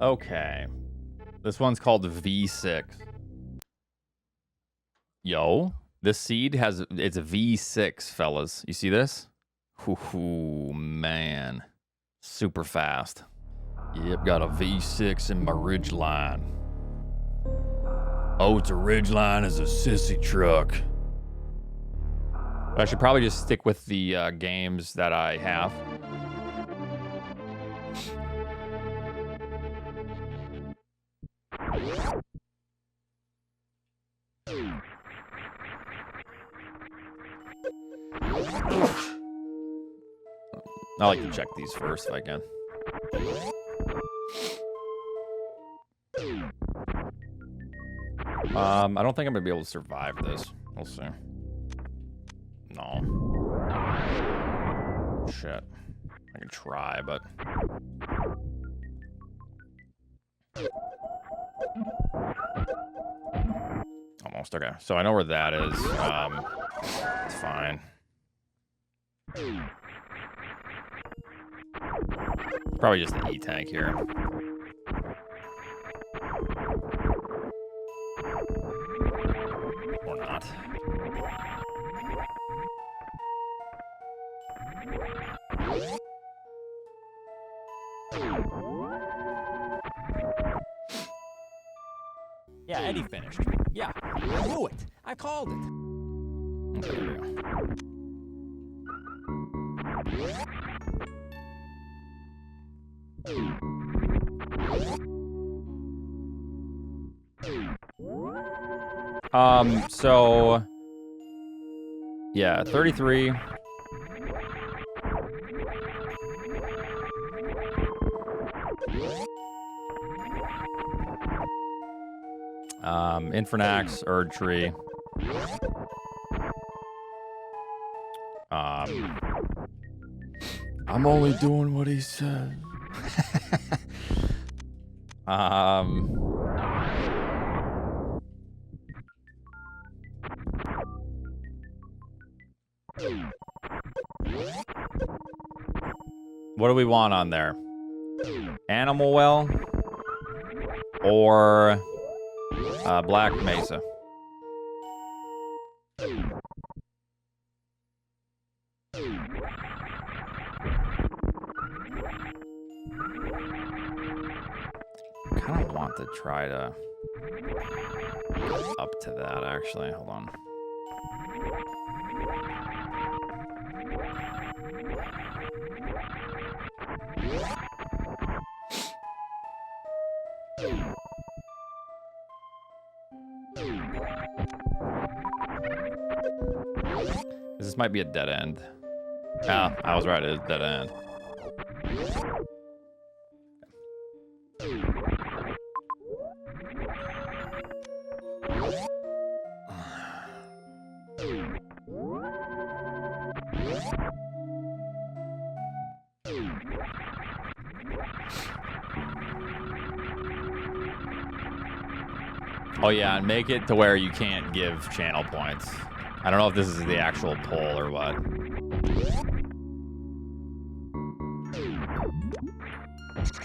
Okay. This one's called V6. Yo, this seed has, it's a V6, fellas. You see this? Ooh, man. Super fast. Yep, got a V6 in my Ridgeline. Oh, it's a Ridgeline as a sissy truck. But I should probably just stick with the games that I have. I like to check these first if I can. I don't think I'm gonna be able to survive this. We'll see. No. Shit. I can try, but... Almost, okay. So I know where that is. It's fine. Probably just the E-tank here. Or not. Yeah, Eddie finished. Yeah, I knew it. I called it. Okay, there we go. So yeah, 33. Infernax, Erd Tree. I'm only doing what he said. What do we want on there? Animal Well or Black Mesa? I kind of want to try to go up to that, actually. Hold on. This might be a dead end. Ah, I was right, it is dead end. Oh yeah, and make it to where you can't give channel points. I don't know if this is the actual poll or what.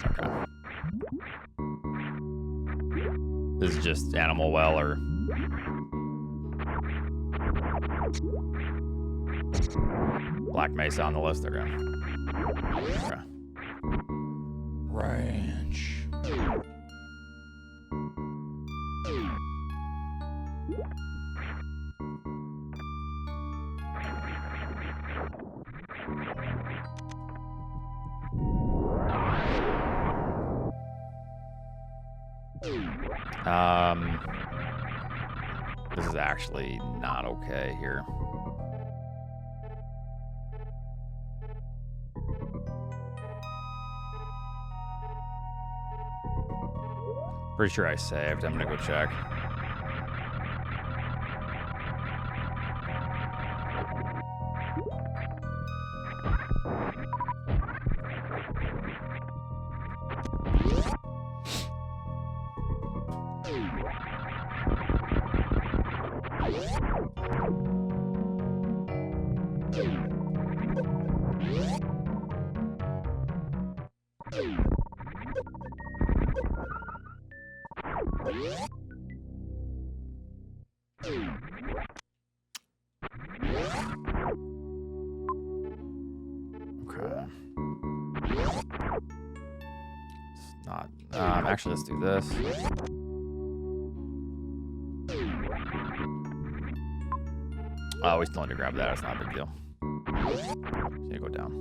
Okay. This is just Animal Well or... Black Mesa on the list, okay. Okay. Ranch. This is actually not okay here. Pretty sure I saved. I'm gonna go check. Okay. It's not. Actually, let's do this. Oh, we still need to grab that. It's not a big deal. Just need to go down.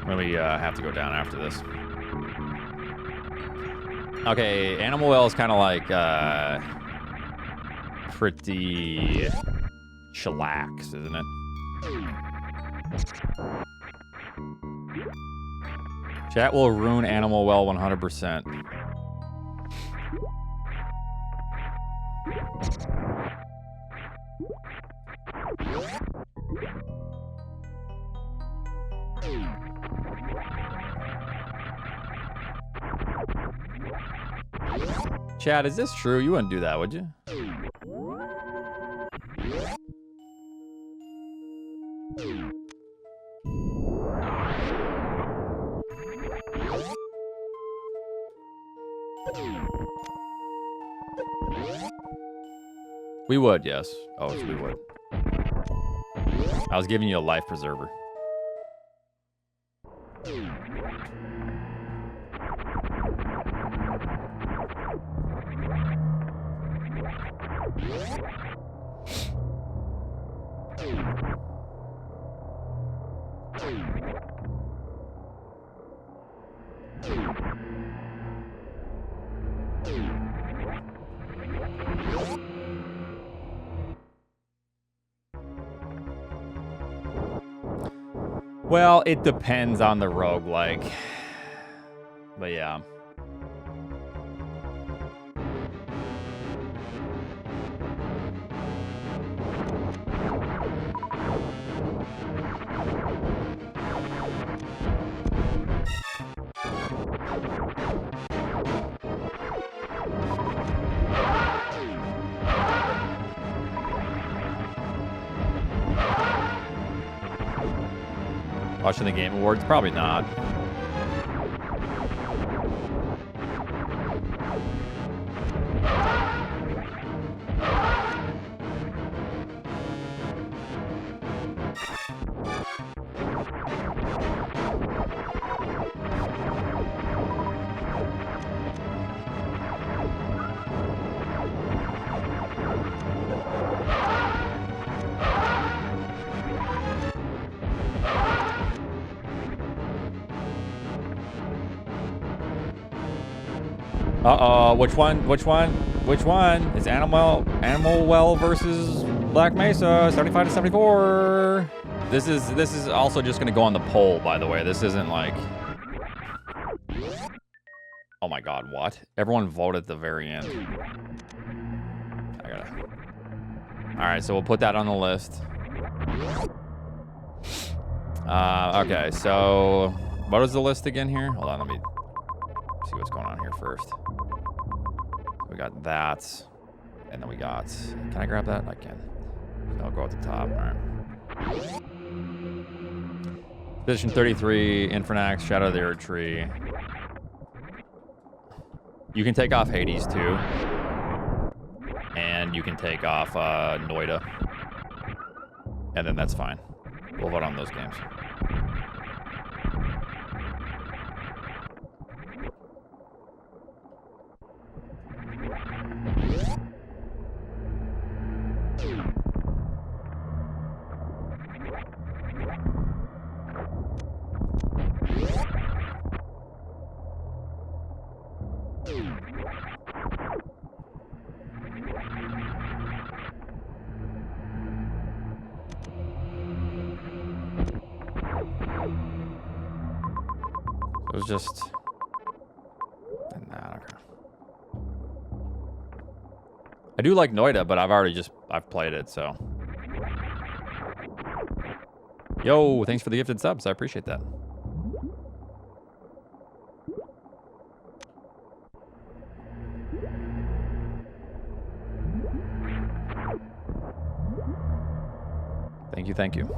When we have to go down after this. Okay, Animal Well is kind of like pretty chillax, isn't it? Chat will ruin Animal Well 100%. Chad, is this true? You wouldn't do that, would you? We would, yes. Oh, we would. I was giving you a life preserver. Well, it depends on the roguelike. But yeah. Watching the Game Awards? Probably not. Uh-oh, which one? Which one? Which one? It's Animal Well versus Black Mesa, 75 to 74. This is also just gonna go on the poll, by the way. This isn't like... Oh my god, what? Everyone voted at the very end. I gotta... Alright, so we'll put that on the list. Okay, so... What was the list again here? Hold on, let me see what's going on here first. We got that, and then we got... Can I grab that? I can. So I'll go at the top. All right. Position 33, Infernax, Shadow of the Earth Tree. You can take off Hades too, and you can take off Noida, and then that's fine. We'll vote on those games. It was just... Nah, okay. I do like Noida, but I've played it, so. Yo, thanks for the gifted subs. I appreciate that. Thank you, thank you.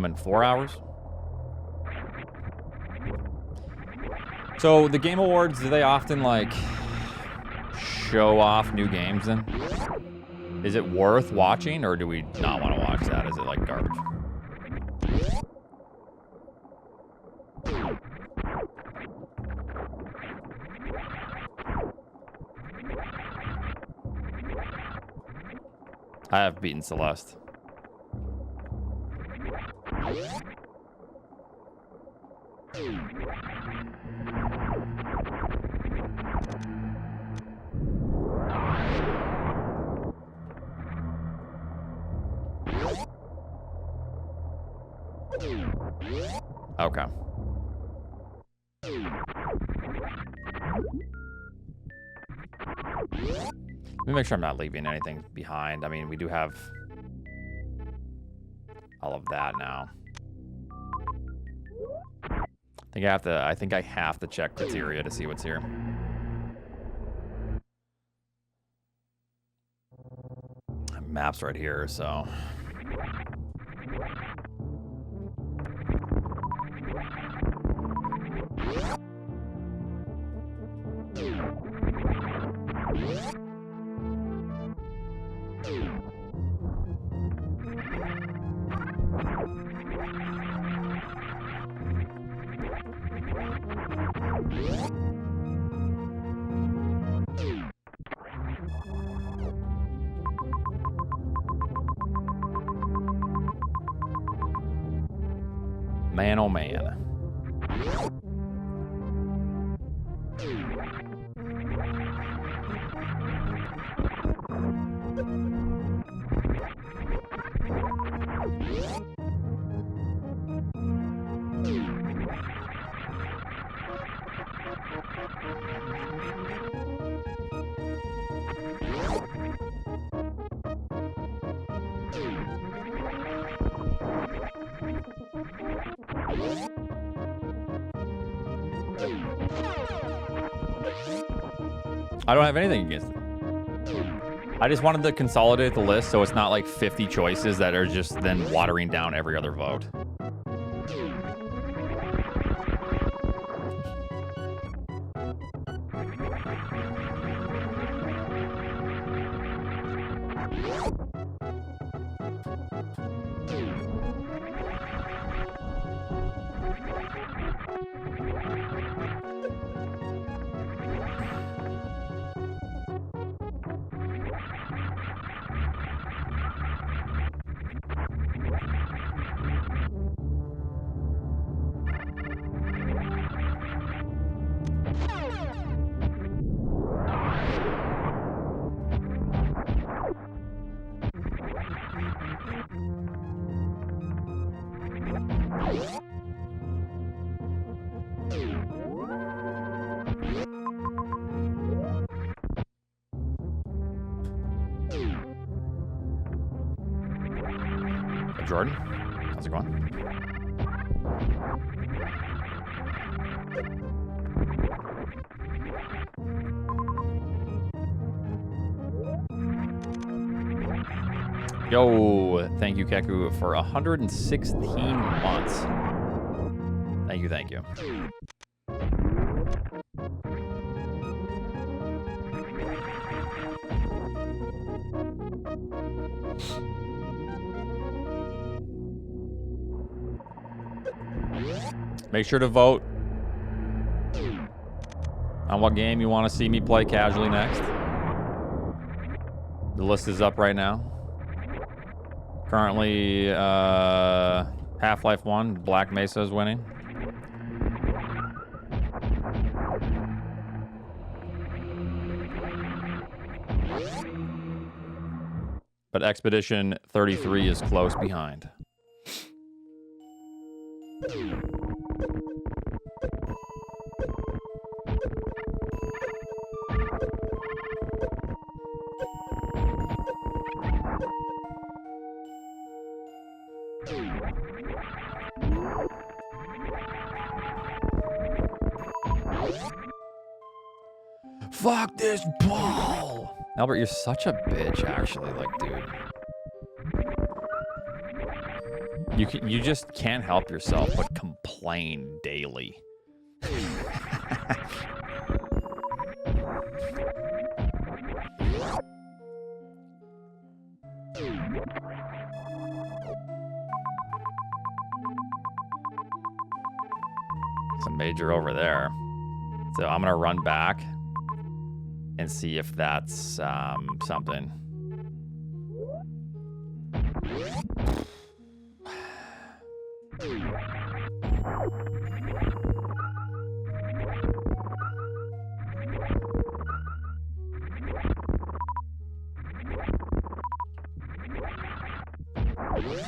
In 4 hours? So the Game Awards, do they often like show off new games then? Is it worth watching, or do we not want to watch that? Is it like garbage? I have beaten Celeste. Okay. Let me make sure I'm not leaving anything behind. I mean, we do have all of that now. I think I have to check criteria to see what's here. Map's right here, so. Man, oh man. I don't have anything against it. I just wanted to consolidate the list so it's not like 50 choices that are just then watering down every other vote. Jordan, how's it going? Yo, thank you, Keku, for 116 months. Thank you, thank you. Make sure to vote on what game you want to see me play casually next. The list is up right now. Currently, Half-Life 1, Black Mesa is winning. But Expedition 33 is close behind. Fuck this ball! Albert, you're such a bitch, actually. Like, dude. You just can't help yourself but complain daily. Some major over there. So I'm gonna run back and see if that's something.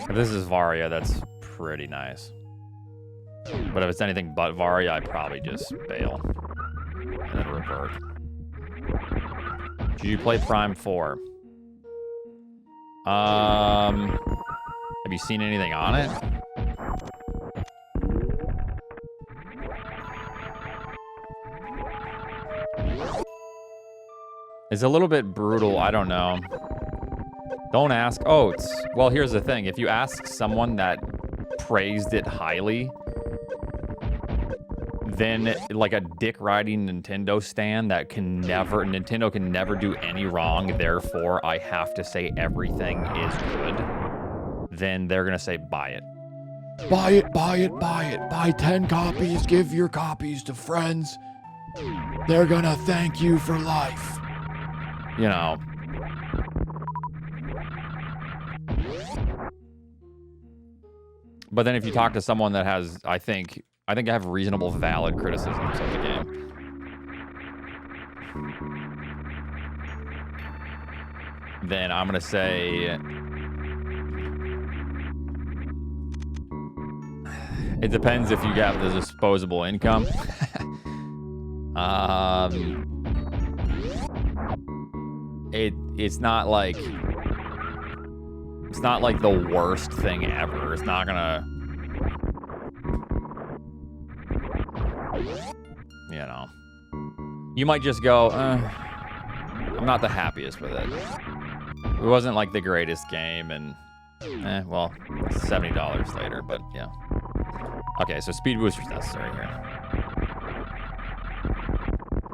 If this is Varia, that's pretty nice. But if it's anything but Varia, I'd probably just bail and then revert. Did you play Prime 4? Have you seen anything on it? It's a little bit brutal, I don't know. Don't ask Oats. Well, here's the thing. If you ask someone that praised it highly, then like a dick riding Nintendo stan that Nintendo can never do any wrong, therefore I have to say everything is good, then they're gonna say buy it. Buy it, buy it, buy it. Buy 10 copies, give your copies to friends. They're gonna thank you for life. You know. But then if you talk to someone that has, I think I have reasonable, valid criticisms of the game. Then I'm gonna say it depends if you have the disposable income. It's not like the worst thing ever. It's not gonna, you know, you might just go, I'm not the happiest with it. It wasn't like the greatest game, and well, $70 later, but yeah. Okay, so speed booster's necessary here.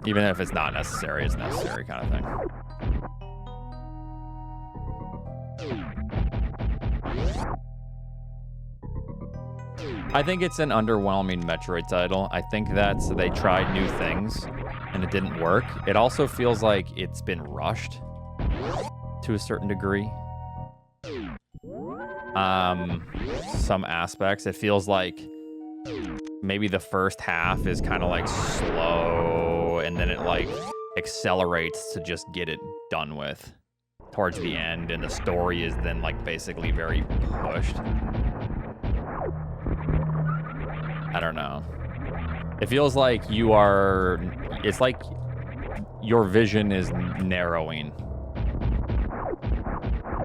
Even if it's not necessary, it's necessary kind of thing. I think it's an underwhelming Metroid title. I think that they tried new things and it didn't work. It also feels like it's been rushed to a certain degree. Some aspects. It feels like maybe the first half is kind of like slow and then it like accelerates to just get it done with towards the end, and the story is then like basically very pushed. I don't know. It feels like it's like your vision is narrowing.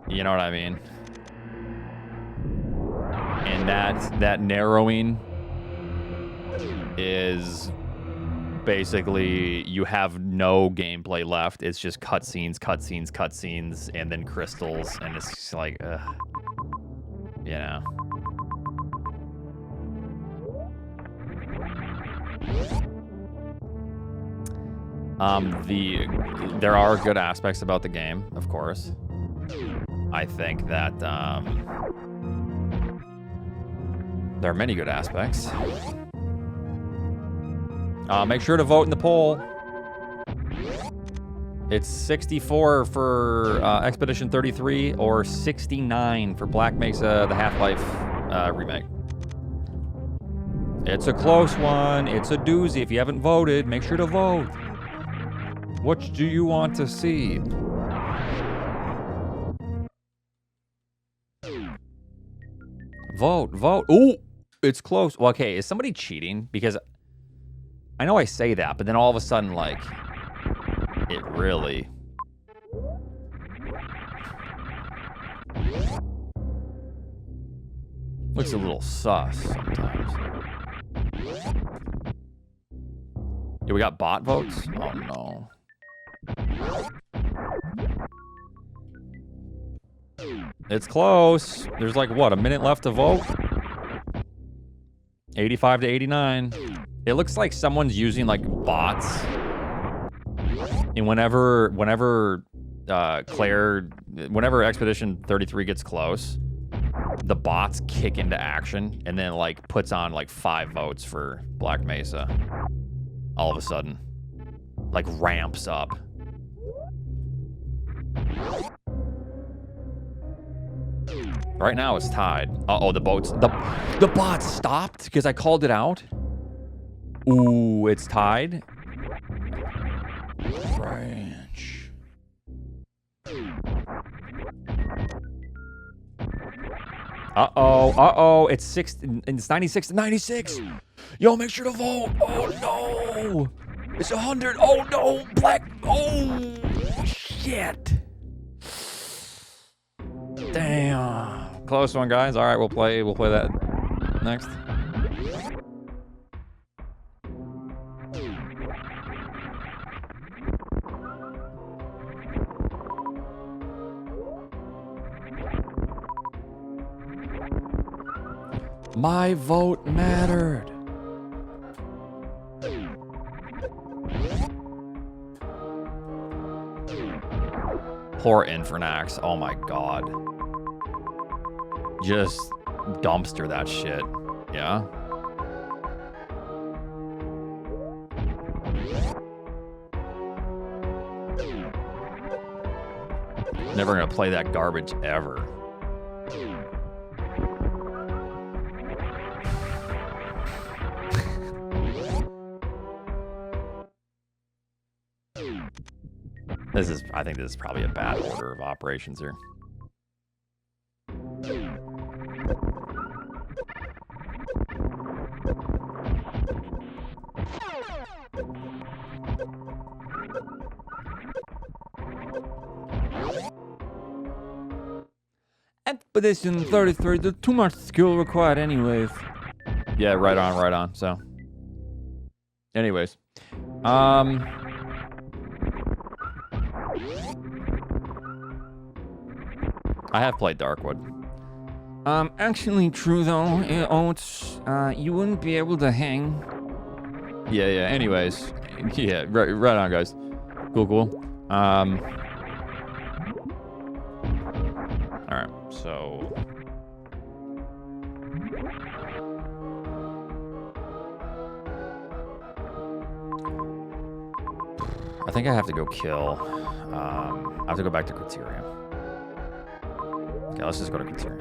You know what I mean? And that narrowing is basically you have no gameplay left. It's just cutscenes, cutscenes, cutscenes, and then crystals, and it's just like, you know. There are good aspects about the game, of course. I think that there are many good aspects. Make sure to vote in the poll. It's 64 for Expedition 33 or 69 for Black Mesa, the Half-Life remake. It's a close one. It's a doozy. If you haven't voted, make sure to vote. What do you want to see? Vote, vote. Ooh, it's close. Well, okay, is somebody cheating? Because I know I say that, but then all of a sudden, like, it really... looks a little sus sometimes. Yeah, we got bot votes? Oh, no. It's close. There's like, what, a minute left to vote? 85 to 89. It looks like someone's using like bots. And whenever Expedition 33 gets close, the bots kick into action and then like puts on like 5 votes for Black Mesa. All of a sudden. Like ramps up. Right now it's tied. Uh-oh, the bots stopped because I called it out. Ooh, it's tied. Ranch. Uh-oh. It's 96 to 96. Yo, make sure to vote. Oh, no. It's 100. Oh, no. Black. Oh, shit. Damn. Close one, guys. All right, we'll play that next. My vote mattered. Poor Infernax. Oh my god. Just dumpster that shit. Yeah? Never gonna play that garbage ever. I think this is probably a bad order of operations here. Expedition 33, there's too much skill required anyways. Yeah, right on. So, anyways. I have played Darkwood. Actually true though, Oats, you wouldn't be able to hang. Yeah, anyways. Yeah, right on, guys. Cool. Alright, so... I think I have to go kill. I have to go back to Criteria. Okay, let's just go to Criteria.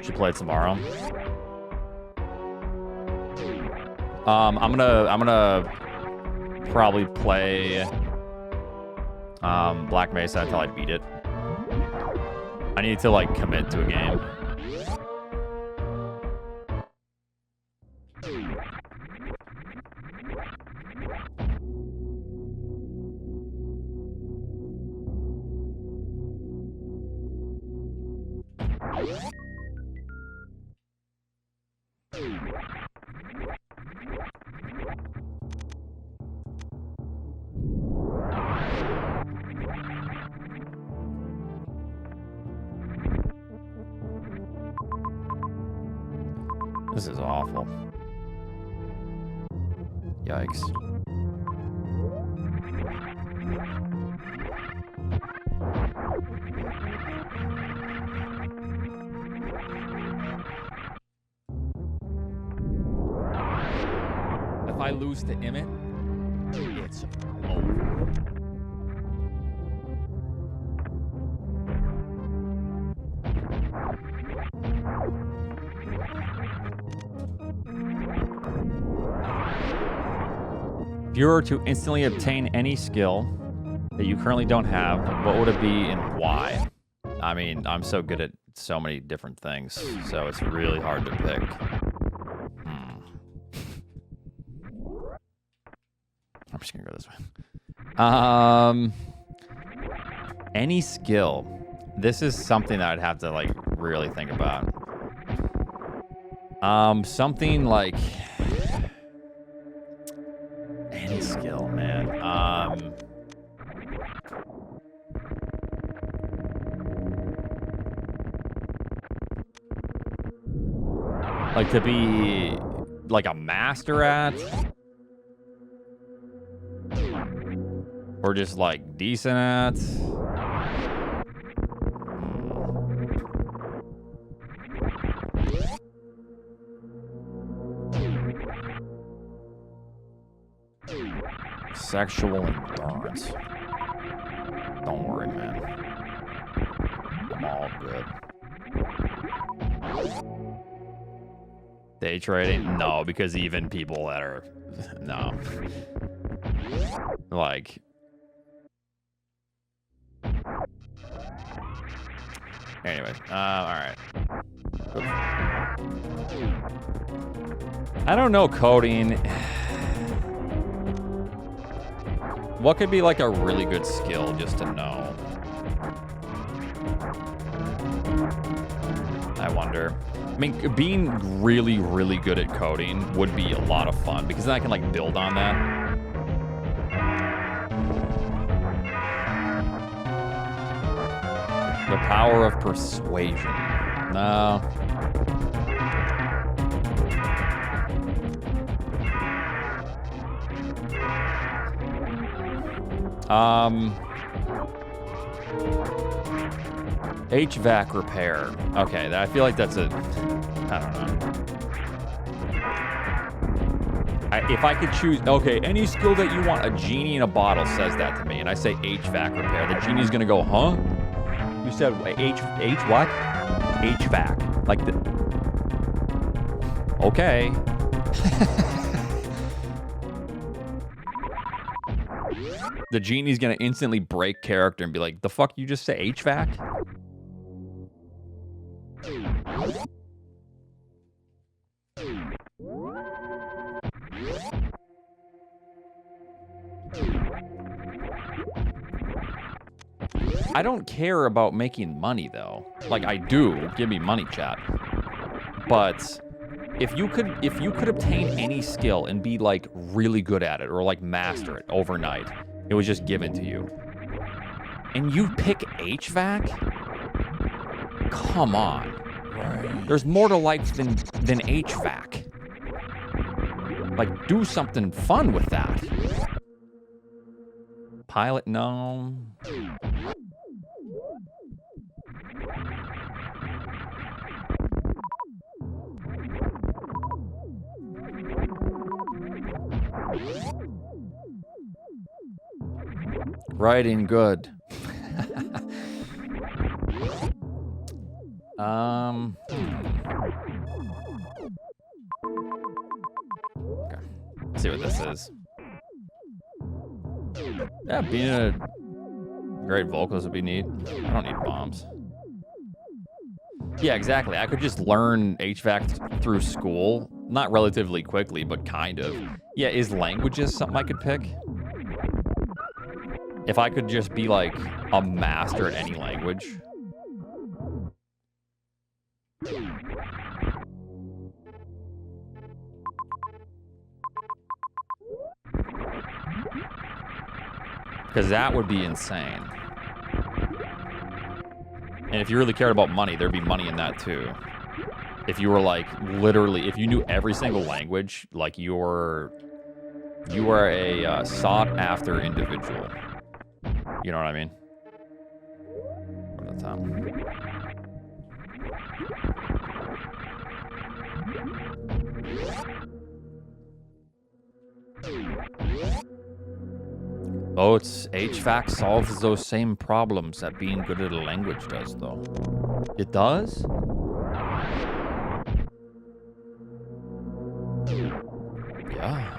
Should play it tomorrow. I'm gonna probably play Black Mesa until I beat it. I need to like commit to a game. This is awful. Yikes. If I lose to Emmett, it's over. If you were to instantly obtain any skill that you currently don't have, what would it be and why? I mean, I'm so good at so many different things, so it's really hard to pick. I'm just gonna go this way. Any skill. This is something that I'd have to like really think about. Something like any skill, man. Like to be like a master at? Or just like decent at? Sexual endurance. Don't worry, man. I'm all good. Day trading? No, because even people that are... No. Like... Anyway, alright. I don't know coding. What could be like a really good skill just to know? I wonder. I mean, being really, really good at coding would be a lot of fun because then I can like build on that. The power of persuasion. No. HVAC repair. Okay, I feel like that's a... I don't know. If I could choose... Okay, any skill that you want. A genie in a bottle says that to me, and I say HVAC repair. The genie's gonna go, huh? You said H what? HVAC. Like the... Okay. The genie's gonna instantly break character and be like, the fuck you just say HVAC? I don't care about making money though. Like I do, give me money, chat. But if you could obtain any skill and be like really good at it or like master it overnight, it was just given to you. And you pick HVAC? Come on. Right. There's more to life than HVAC. Like do something fun with that. Pilot, no. Writing good. Okay. Let's see what this is. Yeah, being a great vocalist would be neat. I don't need bombs. Yeah, exactly. I could just learn HVAC through school. Not relatively quickly, but kind of. Yeah, is languages something I could pick? If I could just be like a master at any language. Because that would be insane. And if you really cared about money, there'd be money in that too. If you were like, literally, if you knew every single language, like you are a sought-after individual. You know what I mean? At the time. Oats, HVAC solves those same problems that being good at a language does, though. It does? Yeah.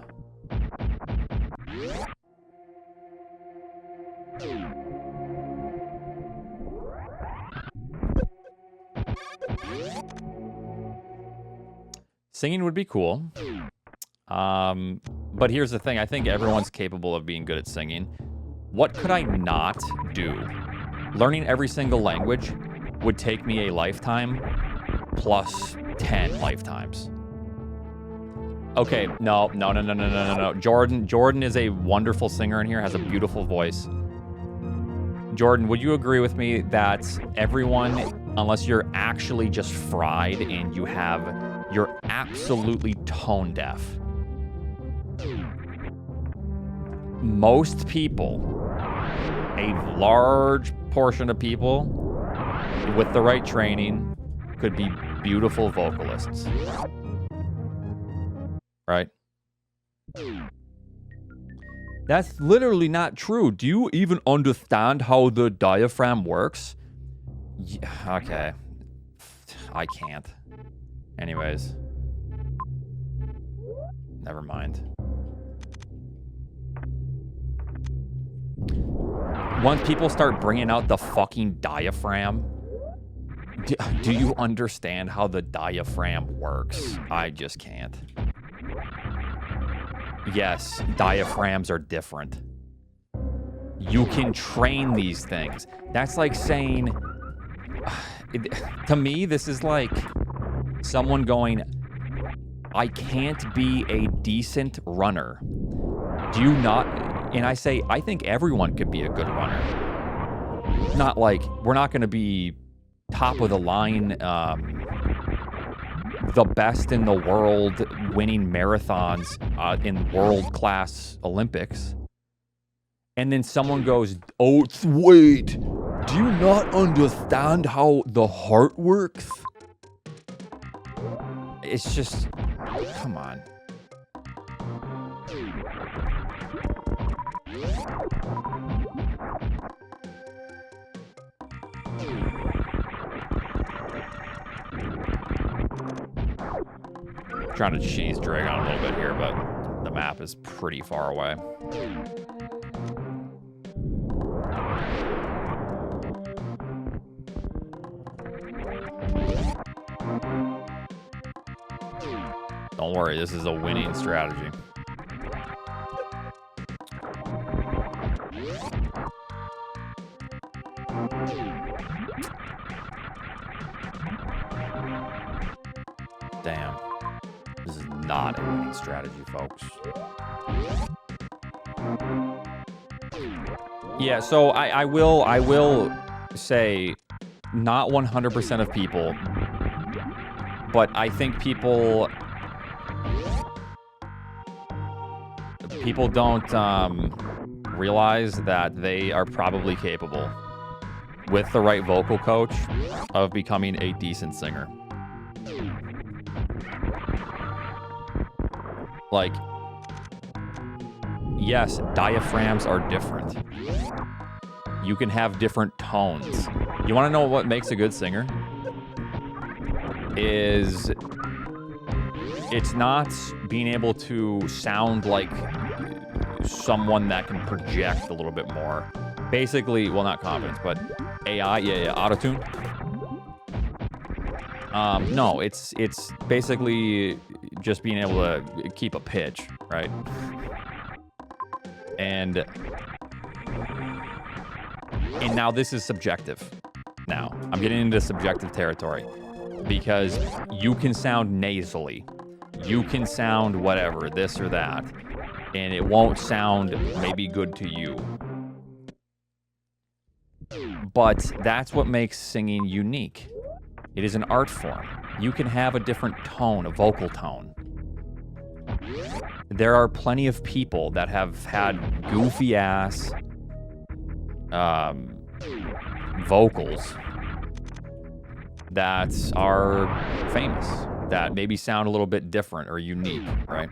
Singing would be cool. But here's the thing. I think everyone's capable of being good at singing. What could I not do? Learning every single language would take me a lifetime plus 10 lifetimes. Okay, no. Jordan is a wonderful singer in here, has a beautiful voice. Jordan, would you agree with me that everyone, unless you're actually just fried and you have you're absolutely tone deaf. Most people, a large portion of people, with the right training, could be beautiful vocalists. Right? That's literally not true. Do you even understand how the diaphragm works? Yeah, okay. I can't. Anyways. Never mind. Once people start bringing out the fucking diaphragm, do you understand how the diaphragm works? I just can't. Yes, diaphragms are different. You can train these things. That's like saying, to me, this is like someone going, I can't be a decent runner. Do you not? And I say, I think everyone could be a good runner. Not like, we're not going to be top of the line, the best in the world, winning marathons in world-class Olympics. And then someone goes, oh, wait, do you not understand how the heart works? It's just, come on. Trying to cheese drag on a little bit here, but the map is pretty far away. Don't worry, this is a winning strategy. Damn. This is not a winning strategy, folks. Yeah, so I will say not 100% of people, but I think people don't realize that they are probably capable, with the right vocal coach, of becoming a decent singer. Like, yes, diaphragms are different. You can have different tones. You want to know what makes a good singer? Is it's not being able to sound like someone that can project a little bit more. Basically, well, not confidence, but AI, yeah, autotune. No, it's basically just being able to keep a pitch, right? And now this is subjective. Now, I'm getting into subjective territory because you can sound nasally. You can sound whatever, this or that, and it won't sound maybe good to you. But that's what makes singing unique. It is an art form. You can have a different tone, a vocal tone. There are plenty of people that have had goofy ass vocals that are famous, that maybe sound a little bit different or unique, right?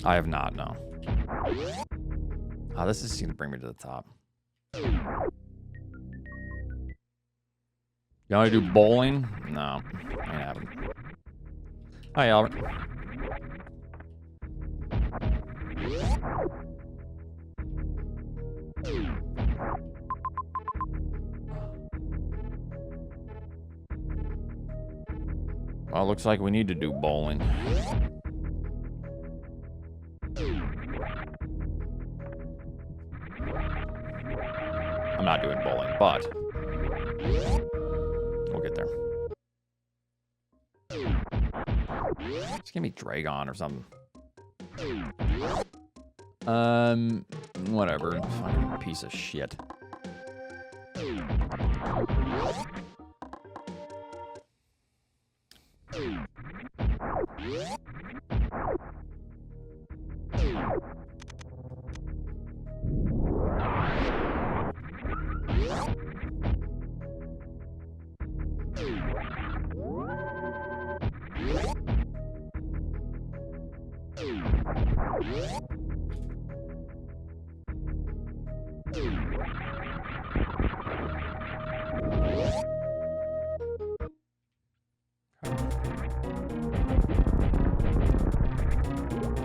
I have not, no. Oh, this is going to bring me to the top. You want to do bowling? No, I haven't. Hi, Albert. Well, it looks like we need to do bowling. I'm not doing bowling, but we'll get there. Just give me Dragon or something. Whatever. Fucking piece of shit.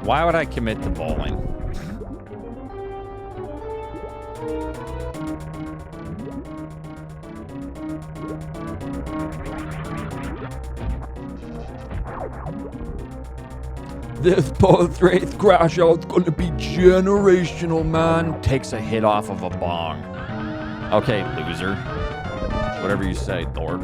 Why would I commit to bowling? This boat race crash out's gonna be generational, man. Takes a hit off of a bong. Okay, loser. Whatever you say, dork.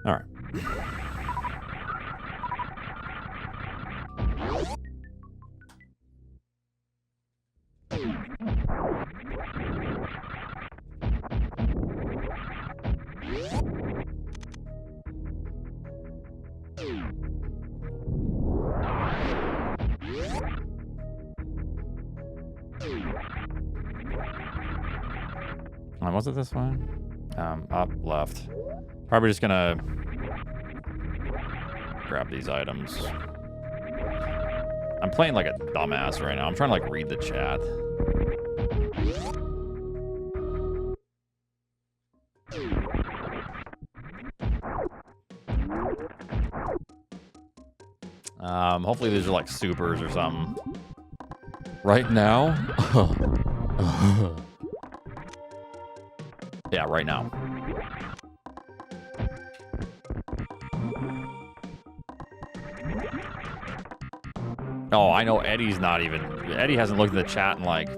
All right. Was it this one? Up, left. Probably just gonna grab these items. I'm playing like a dumbass right now. I'm trying to like read the chat. Hopefully these are like supers or something. Right now? Yeah, right now. Oh, I know Eddie's not even... Eddie hasn't looked at the chat in like...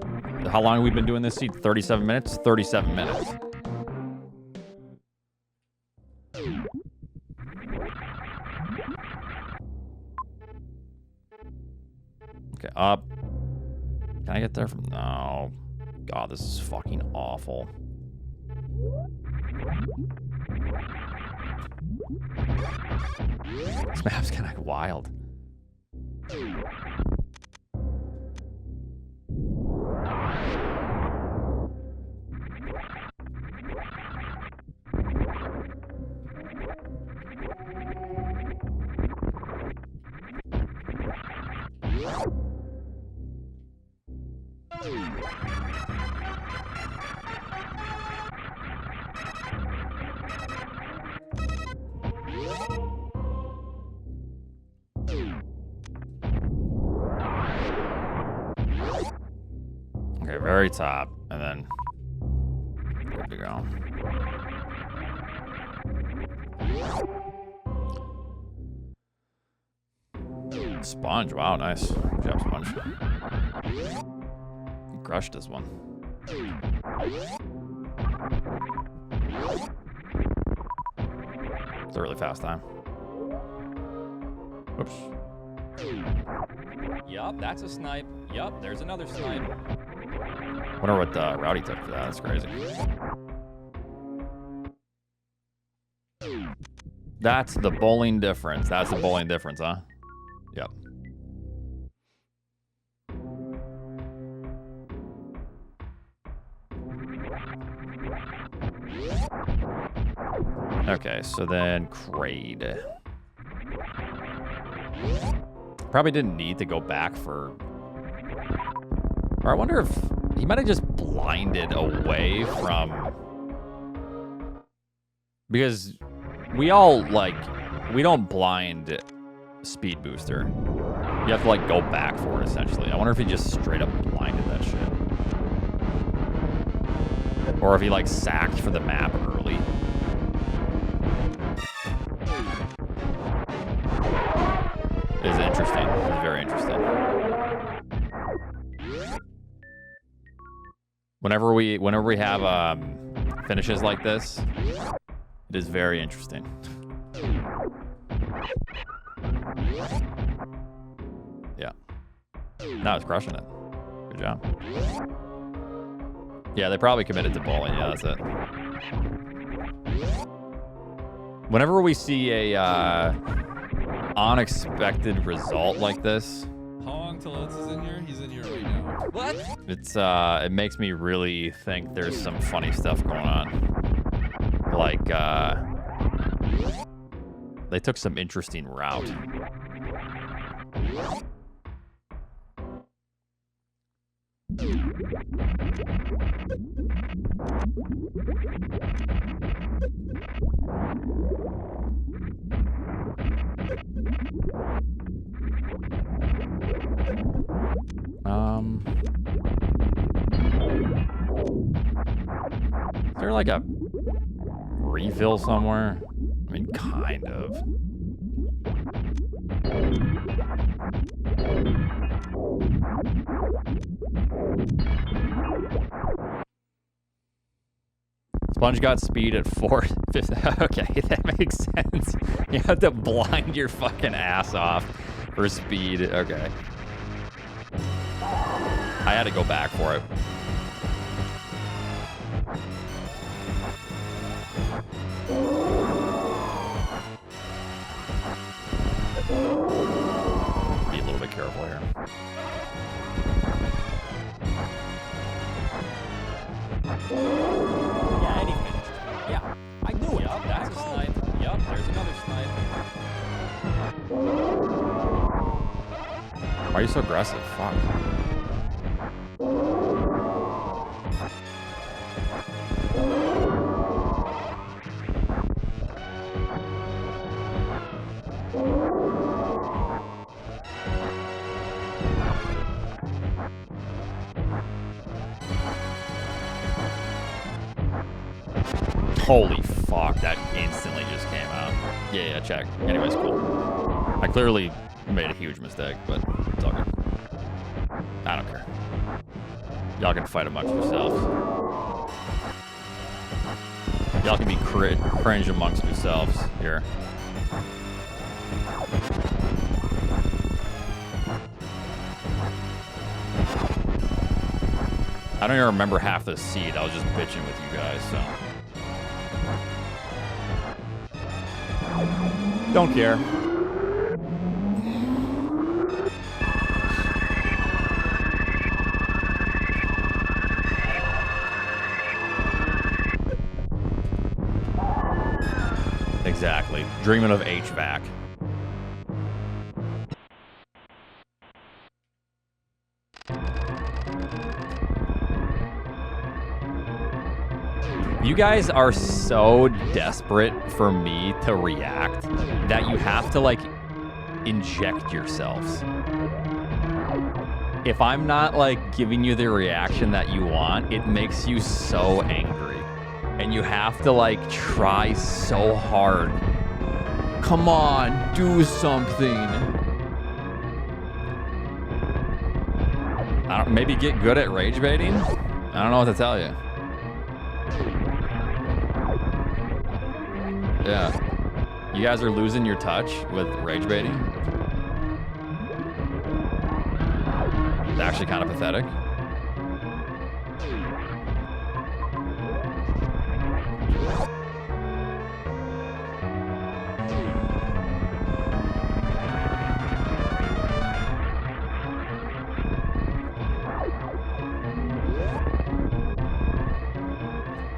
How long have we been doing this seed? 37 minutes? 37 minutes. Okay, up. Can I get there from... No. God, this is fucking awful. This map's kind of wild. Okay, very top, and then good to go. Sponge, wow, nice. Good job, Sponge. You crushed this one. It's a really fast time. Oops. Yup, that's a snipe. Yup, there's another snipe. Wonder what Rowdy took for that. That's crazy. That's the bowling difference. That's the bowling difference, huh? Yep. Okay, so then Kraid. Probably didn't need to go back for... Or I wonder if he might have just blinded away from... Because we all, like, we don't blind Speed Booster. You have to, like, go back for it, essentially. I wonder if he just straight up blinded that shit. Or if he, like, sacked for the map early. Whenever we have finishes like this, it is very interesting. Yeah. No, it's crushing it. Good job. Yeah, they probably committed to bowling. Yeah, that's it. Whenever we see a unexpected result like this, Toledo's is in here. He's in here right now. What? it's it makes me really think there's some funny stuff going on. Like they took some interesting route. Is there like a refill somewhere? I mean, kind of. Sponge got speed at 4. Okay, that makes sense. You have to blind your fucking ass off for speed. Okay. I had to go back for it. Be a little bit careful here. Yeah, Eddie finished. Yeah, I knew it. Yup, that's a snipe. Yup, there's another snipe. Why are you so aggressive? Fuck. Holy fuck, that instantly just came out. Yeah, check. Anyways, cool. I clearly made a huge mistake, but it's all good. I don't care. Y'all can fight amongst yourselves. Y'all can be cringe amongst yourselves here. I don't even remember half the seed. I was just bitching with you guys, so. Don't care. Exactly. Dreaming of HVAC. You guys are so desperate for me to react that you have to, like, inject yourselves. If I'm not, like, giving you the reaction that you want, it makes you so angry. And you have to, like, try so hard. Come on, do something. Maybe get good at rage baiting? I don't know what to tell you. Yeah. You guys are losing your touch with rage baiting. It's actually kind of pathetic.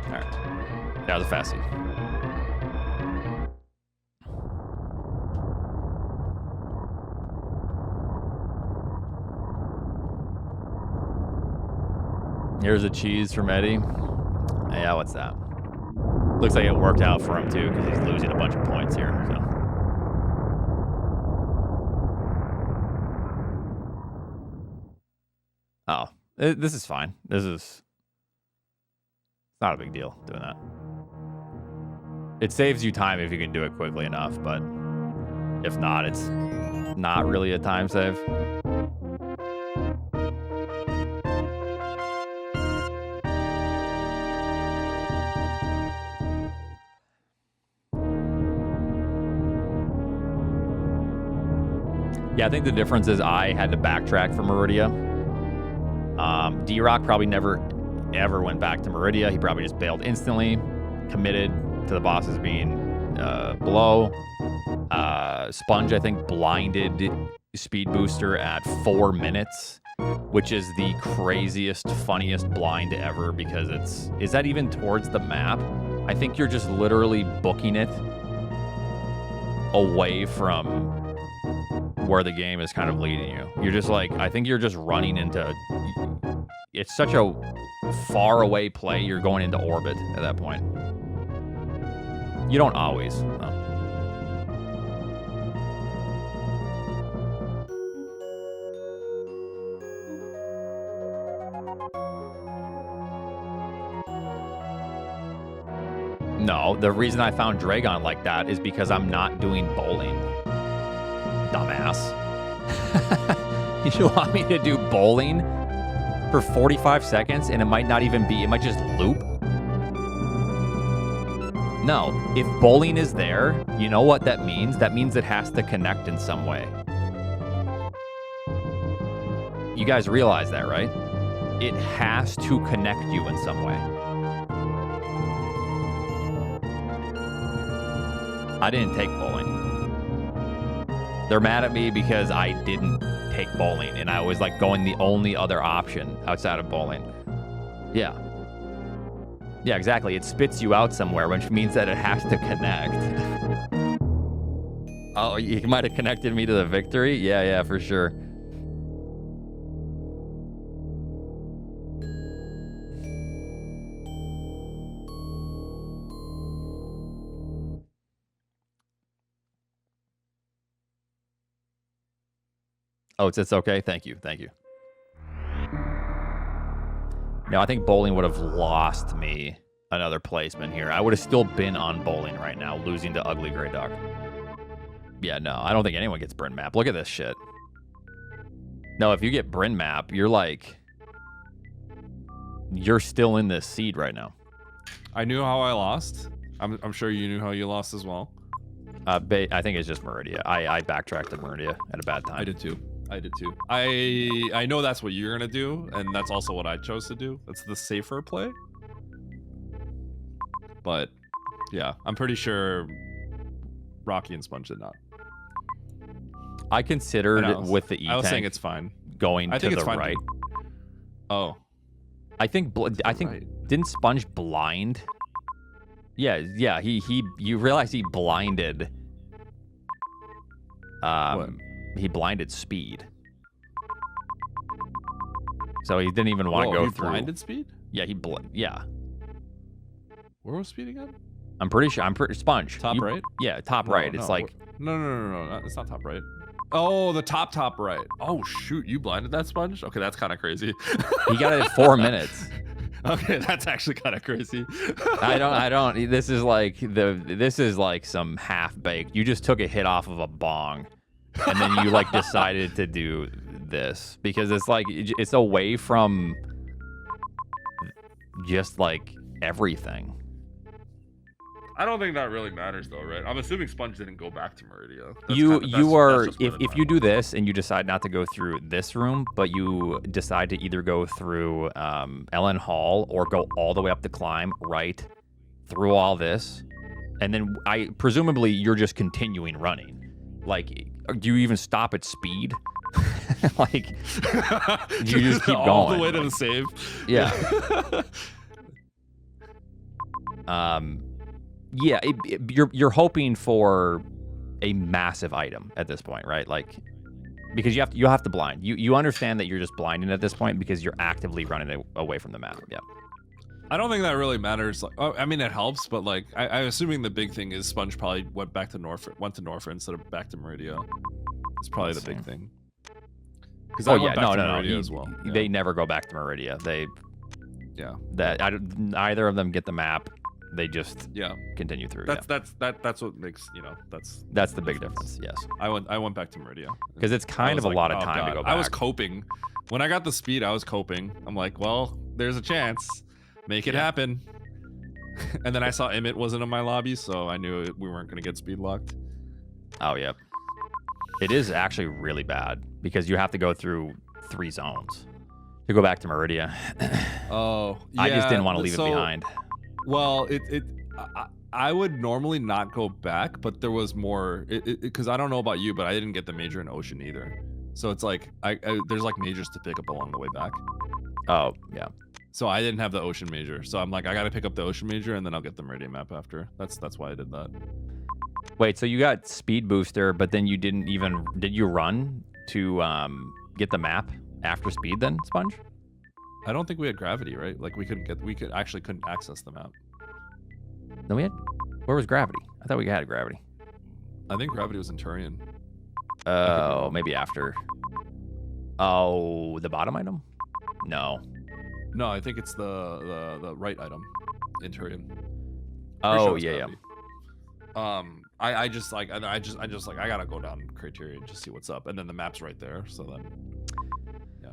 Alright. That was a fast seed. Here's a cheese from Eddie. Yeah, what's that? Looks like it worked out for him too, because he's losing a bunch of points here. So. Oh, this is fine. It's not a big deal doing that. It saves you time if you can do it quickly enough, but if not, it's not really a time save. Yeah, I think the difference is I had to backtrack from Meridia. D-Rock probably never, ever went back to Meridia. He probably just bailed instantly, committed to the bosses being below. Sponge, I think, blinded Speed Booster at 4 minutes, which is the craziest, funniest blind ever because is that even towards the map? I think you're just literally booking it away from where the game is kind of leading you. You're just like, I think you're just running into, it's such a far away play, you're going into orbit at that point. You don't always, no. No, the reason I found Dragon like that is because I'm not doing bowling. Dumbass. You want me to do bowling for 45 seconds and it might not even be, it might just loop? No, if bowling is there, you know what that means? That means it has to connect in some way. You guys realize that, right? It has to connect you in some way. I didn't take bowling. They're mad at me because I didn't take bowling and I was like going the only other option outside of bowling. Yeah. Yeah, exactly. It spits you out somewhere, which means that it has to connect. Oh, you might have connected me to the victory? Yeah, for sure. Oh, it's okay. Thank you. No, I think bowling would have lost me another placement here. I would have still been on bowling right now, losing to Ugly Gray Duck. Yeah, no, I don't think anyone gets Bryn Map. Look at this shit. No, if you get Bryn Map, you're like, you're still in this seed right now. I knew how I lost. I'm sure you knew how you lost as well. I think it's just Meridia. I backtracked to Meridia at a bad time. I did too. I know that's what you're gonna do, and that's also what I chose to do. That's the safer play. But yeah, I'm pretty sure Rocky and Sponge did not. I considered with the E-Tank. I was saying it's fine. Going to the right. Oh. I think didn't Sponge blind? Yeah, you realize he blinded what? He blinded Speed. So he didn't even want to go through. Blinded Speed? Yeah, yeah. Where was Speed again? I'm pretty sure. Sponge. Top right? Yeah, top right. It's like no. It's not top right. Oh, the top right. Oh shoot, you blinded that Sponge? Okay, that's kind of crazy. He got it at 4 minutes. Okay, that's actually kind of crazy. I don't. This is like some half baked. You just took a hit off of a bong, and then you like decided to do this because it's like it's away from just like everything. I don't think that really matters though, right? I'm assuming Sponge didn't go back to Meridia. If you do this and you decide not to go through this room, but you decide to either go through Ellen Hall or go all the way up the climb right through all this, and then presumably you're just continuing running. Like, do you even stop at Speed? Like, you just keep going all the way to the save. Yeah. Yeah, you're hoping for a massive item at this point, right? Like, because you have to blind. You understand that you're just blinding at this point because you're actively running away from the map. Yeah. I don't think that really matters. Like, I mean, it helps, but like, I'm assuming the big thing is Sponge probably went to Norfolk instead of back to Meridia. It's probably the big thing. Because no. As well. They never go back to Meridia. Neither of them get the map. They just continue through. That's what makes that's the big difference. Yes, I went back to Meridia because it's kind of a lot of time to go back. I was coping when I got the Speed. I was coping. I'm like, well, there's a chance, make it happen. And then I saw Emmett wasn't in my lobby, so I knew we weren't gonna get Speed locked. Oh yeah, It is actually really bad because you have to go through 3 zones to go back to Meridia. Oh, yeah. I just didn't want to leave it behind. Well, I would normally not go back, but there was more. Because I don't know about you, but I didn't get the major in Ocean either. So it's like there's like majors to pick up along the way back. Oh yeah. So I didn't have the Ocean major. So I'm like, I gotta pick up the Ocean major and then I'll get the Meridian map after. That's why I did that. Wait, so you got speed booster, but then you didn't even did you run to get the map after speed then, Sponge? I don't think we had gravity, right? Like we couldn't access the map. No, we had. Where was gravity? I thought we had gravity. I think gravity was in Turian. Oh, maybe after. Oh, the bottom item? No. No, I think it's the right item in Turian. Oh yeah, yeah. I just like I gotta go down criteria and just see what's up, and then the map's right there. So then, yeah.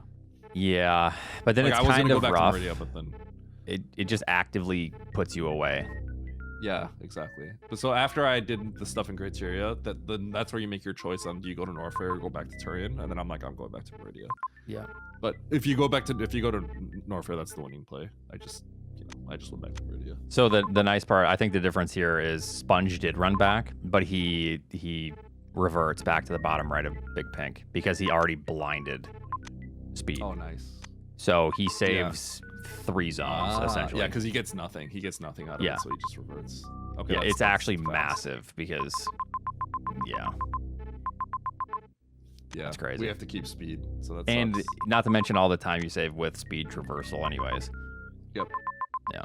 Yeah, but then like, it's I was kind gonna of go back rough. to Meridia, but then it just actively puts you away. Yeah, exactly. But so after I did the stuff in criteria, that's where you make your choice on do you go to Norfair or go back to Turian, and then I'm like I'm going back to Meridia. Yeah. But if you go to Norfair, that's the winning play. I just went back to Meridia. So the nice part, I think the difference here is Sponge did run back, but he reverts back to the bottom right of Big Pink because he already blinded speed. Oh, nice. So he saves 3 zones essentially. Yeah, because he gets nothing. He gets nothing out of it, so he just reverts. Okay. Yeah, it's actually massive because yeah. Yeah, that's crazy. We have to keep speed, so that's and not to mention all the time you save with speed traversal, anyways. Yep. Yeah.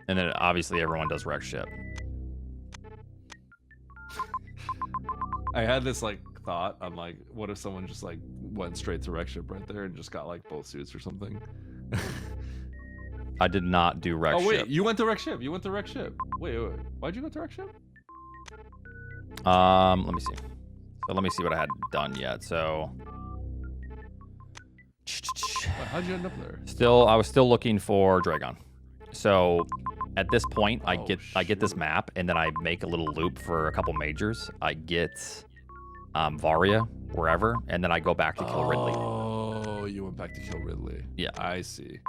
And then obviously everyone does wreck ship. I had this like thought. I'm like, what if someone just like went straight to wreck ship right there and just got like both suits or something? I did not do wreck ship. Oh wait, you went to wreck ship. You went to wreck ship. Wait. Why'd you go to wreck ship? Let me see. So let me see what I had done yet. So How'd you end up there? I was still looking for Dragon. So at this point, I get this map, and then I make a little loop for a couple majors. I get Varia wherever, and then I go back to kill Ridley. Oh, you went back to kill Ridley. Yeah, I see.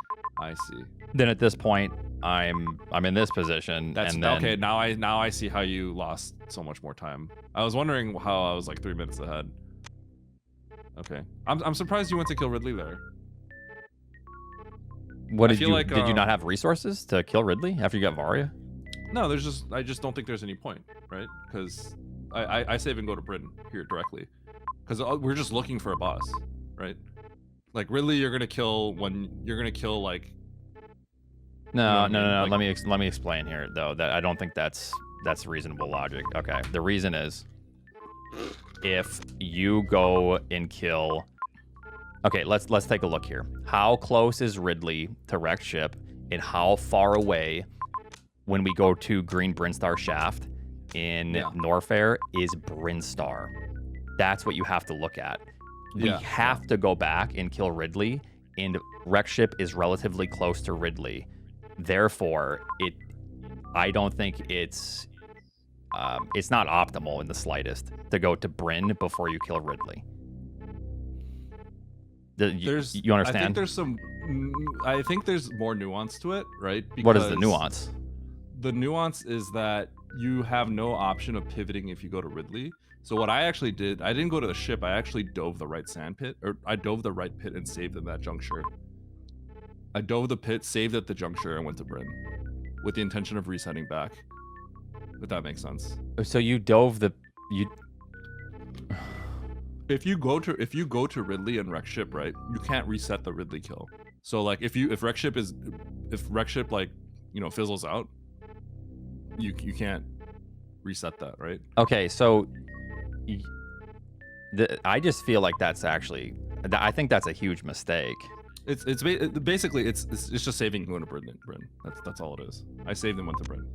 Then at this point, I'm in this position. And then, okay. Now I see how you lost so much more time. I was wondering how I was like 3 minutes ahead. Okay, I'm surprised you went to kill Ridley there. What did you did you not have resources to kill Ridley after you got Varia? No, I just don't think there's any point, right? Because I save and go to Britain here directly, because we're just looking for a boss, right? Like Ridley, you're gonna kill like. No. Like, Let me explain here though. That I don't think that's reasonable logic. Okay, the reason is if you go and kill. Okay, let's take a look here. How close is Ridley to wreck ship, and how far away when we go to Green Brinstar Shaft in Norfair is Brinstar? That's what you have to look at. We have to go back and kill Ridley, and wreck ship is relatively close to Ridley. Therefore, I don't think it's not optimal in the slightest to go to Bryn before you kill Ridley. You understand? I think there's more nuance to it, right? Because what is the nuance? The nuance is that you have no option of pivoting if you go to Ridley. So what I actually did, I didn't go to the ship. I actually dove the right sand pit, or I dove the right pit and saved in that juncture. I dove the pit, saved at the juncture, and went to Bryn with the intention of resetting back. If that makes sense. So you dove If you go to Ridley and wreck ship, right, you can't reset the Ridley kill. So like if wreck ship like, you know, fizzles out, you can't reset that, right? Okay, so I just feel like that's actually, I think that's a huge mistake. It's basically it's just saving going to Bryn. That's all it is. I saved and went to Bryn.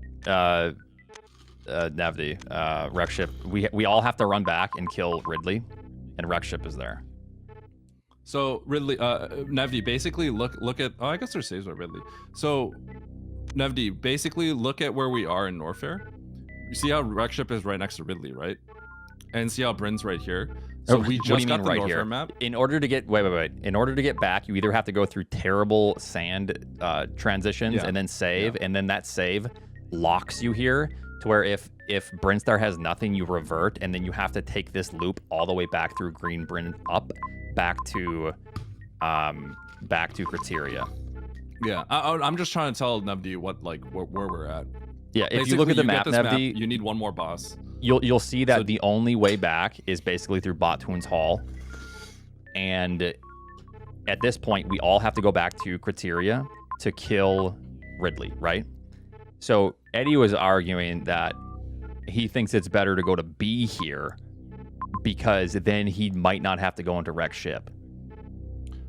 Navdi, wreck ship. We all have to run back and kill Ridley, and wreck ship is there. So Ridley, Navdi, basically look at. Oh, I guess there's saves by Ridley. So Navdi, basically look at where we are in Norfair. You see how wreck ship is right next to Ridley, right? and see how Bryn's right here. So we What do you just got mean the right Norfair here? map. In order to get wait. In order to get back, you either have to go through terrible sand transitions and then save, and then that save locks you here to where if Brinstar has nothing, you revert, and then you have to take this loop all the way back through Green Bryn up back to Criteria. Yeah, I'm just trying to tell Nevdi what where we're at. Yeah, if you look at the map, Nevdi, you need one more boss. You'll see that the only way back is basically through Bottoon's Hall. And at this point, we all have to go back to Criteria to kill Ridley, right? So Eddie was arguing that he thinks it's better to go to B here because then he might not have to go into Wreck Ship.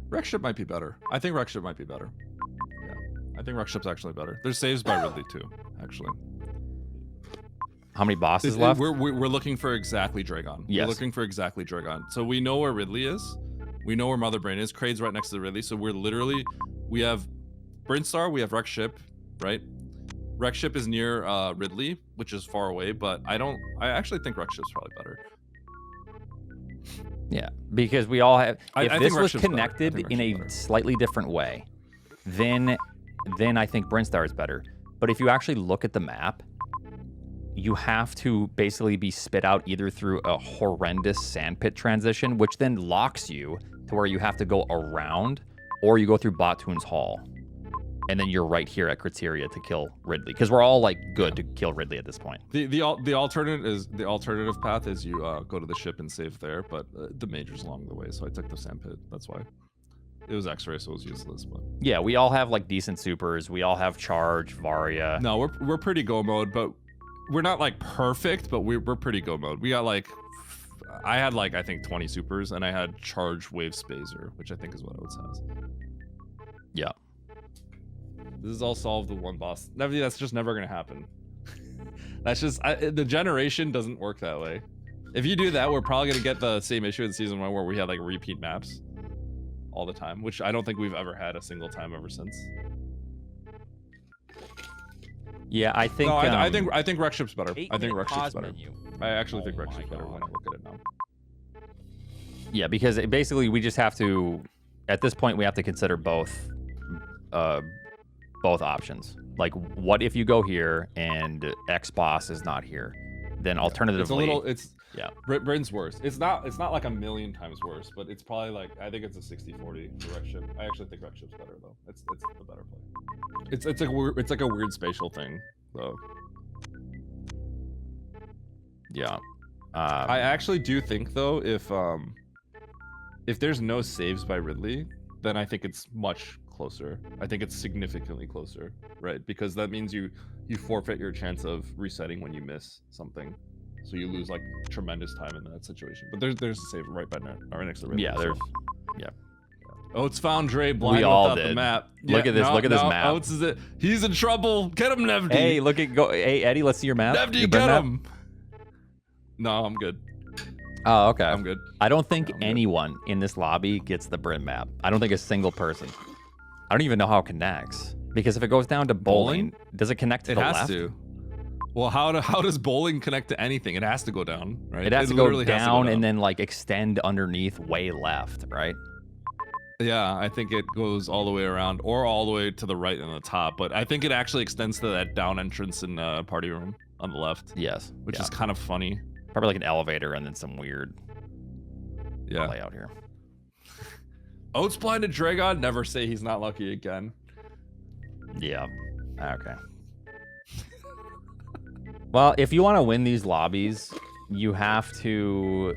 Wreck Ship might be better. I think Wreck Ship might be better. Yeah, I think Wreck Ship's actually better. There's saves by Ridley too, actually. How many bosses left? We're looking for exactly Dragon. Yes. We're looking for exactly Dragon. So we know where Ridley is. We know where Mother Brain is. Kraid's right next to Ridley. So we have Brinstar, we have Wreck Ship, right? Wreck Ship is near Ridley, which is far away, but I actually think Wreck Ship's probably better. Yeah, because we all have. If I this think was Wreck Ship's connected better. in a slightly different way, then I think Brinstar is better. But if you actually look at the map, you have to basically be spit out either through a horrendous sandpit transition, which then locks you to where you have to go around, or you go through Bottoon's Hall, and then you're right here at Criteria to kill Ridley. Because we're all like good to kill Ridley at this point. The alternative path is you go to the ship and save there, but the major's along the way, so I took the sandpit. That's why. It was X-ray, so it was useless. But Yeah, we all have like decent supers. We all have charge, Varia. no, we're pretty go mode, but we're not like perfect, but we're pretty go mode. We got like, I had like I think 20 supers, and I had charge wave spacer, which I think is what Oats has. Yeah. This is all solved with one boss. That's just never gonna happen. That's just the generation doesn't work that way. If you do that, we're probably gonna get the same issue in season 1 where we had like repeat maps all the time, which I don't think we've ever had a single time ever since. Yeah, I think. No, I think Wreck Ship's better. I think Wreck Ship's pause better. menu. I actually think Oh Wreck Ship's my better when I God. look at it now. Yeah, because basically we just have to. At this point, we have to consider both options. Like, what if you go here and X boss is not here? Then alternatively, yeah. Bryn's worse. It's not like a million times worse, but it's probably like, I think it's a 60-40 for Wreck Ship. I actually think Wreck Ship's better though. It's the better play. It's like a weird spatial thing though. Yeah. I actually do think though, if there's no saves by Ridley, then I think it's much closer. I think it's significantly closer, right? Because that means you forfeit your chance of resetting when you miss something, so you lose like tremendous time in that situation. But there's a save right next to Ridley. Yeah, there's. Yeah. Oats found Dre blind We all without the did. map. Look at this. Look at this map. Oats is it. He's in trouble. Get him, Nevdi. Hey, look at go. Hey, Eddie, let's see your map. Your Nevdi, Bryn get map? him. No, I'm good. Oh, okay. I'm good. I don't think Yeah, I'm good. anyone in this lobby gets the Bryn map. I don't think a single person. I don't even know how it connects. Because if it goes down to bowling, does it connect to It the has left? to. Well, how does bowling connect to anything? It has to go down, right? It has to go literally has to down and then like extend underneath way left, right? Yeah, I think it goes all the way around or all the way to the right and the top. But I think it actually extends to that down entrance in party room on the left, Yes. which yeah. is kind of funny. Probably like an elevator and then some weird Yeah. layout here. Oats blinded Dragon. Never say he's not lucky again. Yeah. Okay. Well, if you want to win these lobbies, you have to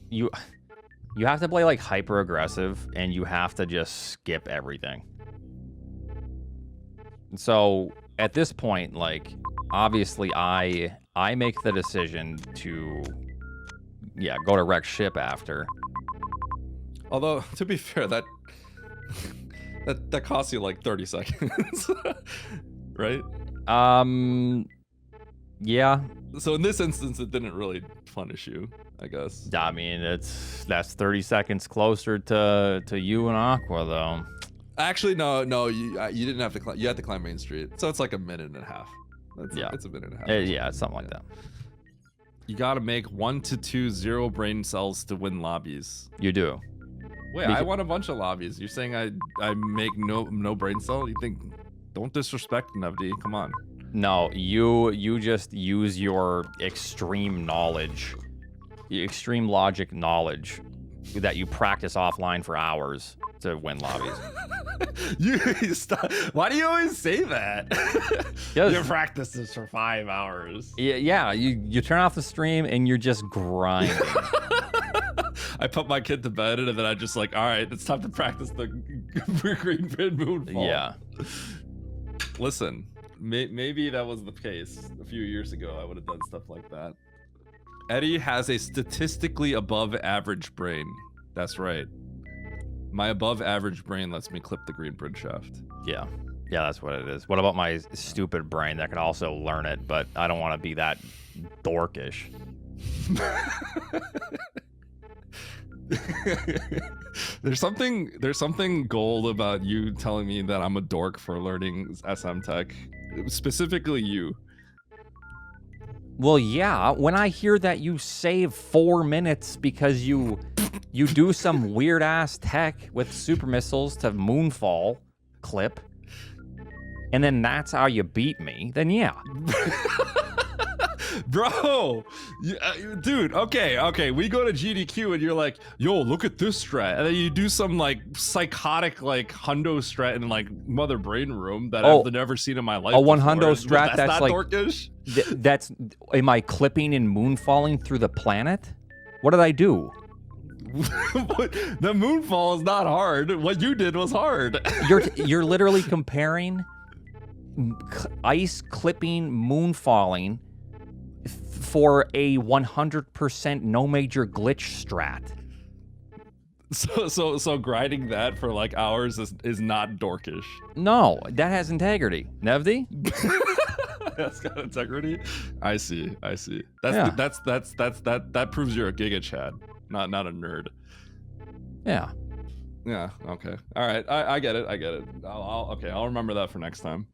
you have to play like hyper aggressive and you have to just skip everything. So at this point, like obviously I make the decision to go to Wreck Ship after. Although to be fair, that costs you like 30 seconds, right? Yeah. So in this instance, it didn't really punish you, I guess. I mean, that's 30 seconds closer to you and Aqua though. Actually, no, you didn't have to climb. You had to climb Main Street, so it's like a minute and a half. It's a minute and a half. Yeah, it's something like that. you gotta make 1 to 2 0 brain cells to win lobbies. You do. Wait, I won a bunch of lobbies. You're saying I make no brain cell? You think? Don't disrespect Nevdi. Come on. No, you just use your extreme knowledge, extreme logic knowledge that you practice offline for hours to win lobbies. You stop. Why do you always say that? You practice this for 5 hours. Yeah. You turn off the stream and you're just grinding. I put my kid to bed and then I just like, all right, it's time to practice the green pin moonfall. Yeah. Listen, maybe that was the case a few years ago. I would have done stuff like that. Eddie has a statistically above average brain. That's right. My above average brain lets me clip the green bridge shaft. Yeah, that's what it is. What about my stupid brain that can also learn it, but I don't want to be that dorkish. There's something gold about you telling me that I'm a dork for learning SM tech. Specifically you. Well, yeah, when I hear that you save 4 minutes because you do some weird ass tech with super missiles to moonfall clip, and then that's how you beat me, then yeah. Bro, dude, okay, we go to GDQ and you're like, yo, look at this strat, and then you do some like psychotic like hundo strat in like Mother Brain Room that I've never seen in my life. A one hundo strat that's not like dorkish? that's am I clipping and moonfalling through the planet? What did I do? The moonfall is not hard. What you did was hard. You're literally comparing ice clipping moonfalling for a 100% no major glitch strat. So grinding that for like hours is not dorkish. No, that has integrity. Nevdi? That's got integrity. I see. Yeah. That proves you're a giga chad, not a nerd. Yeah. Yeah. Okay. All right. I get it. I'll remember that for next time.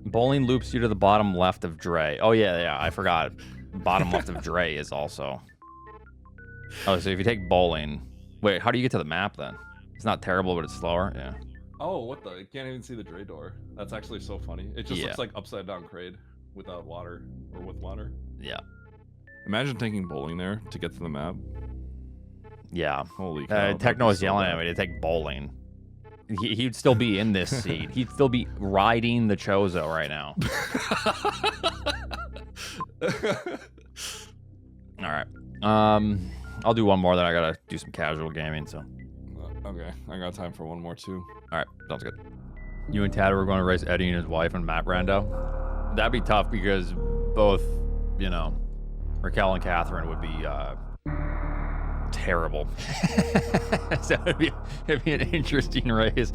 Bowling loops you to the bottom left of Dre. Oh yeah, I forgot. Bottom left of Dre is also. Oh, so if you take bowling, wait, how do you get to the map then? It's not terrible, but it's slower. Yeah. Oh, what the? You can't even see the Dre door. That's actually so funny. It just looks like upside down crate without water or with water. Yeah. Imagine taking bowling there to get to the map. Yeah. Holy cow. Techno is yelling at me to take bowling. He'd still be in this seat. He'd still be riding the Chozo right now. All right. I'll do one more, then I gotta do some casual gaming, so. Okay, I got time for one more too. All right, sounds good. You and Tad were going to race Eddie and his wife and Matt Rando. That'd be tough because both, Raquel and Catherine would be terrible. So it'd be an interesting race.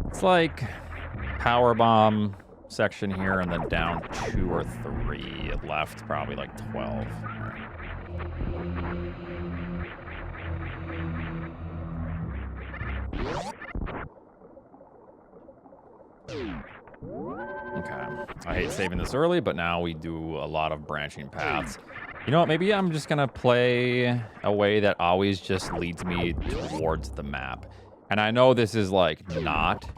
It's like power bomb section here and then down 2 or 3 left, probably like 12. Okay, I hate saving this early, but now we do a lot of branching paths. You know what, maybe I'm just gonna play a way that always just leads me towards the map. And I know this is like not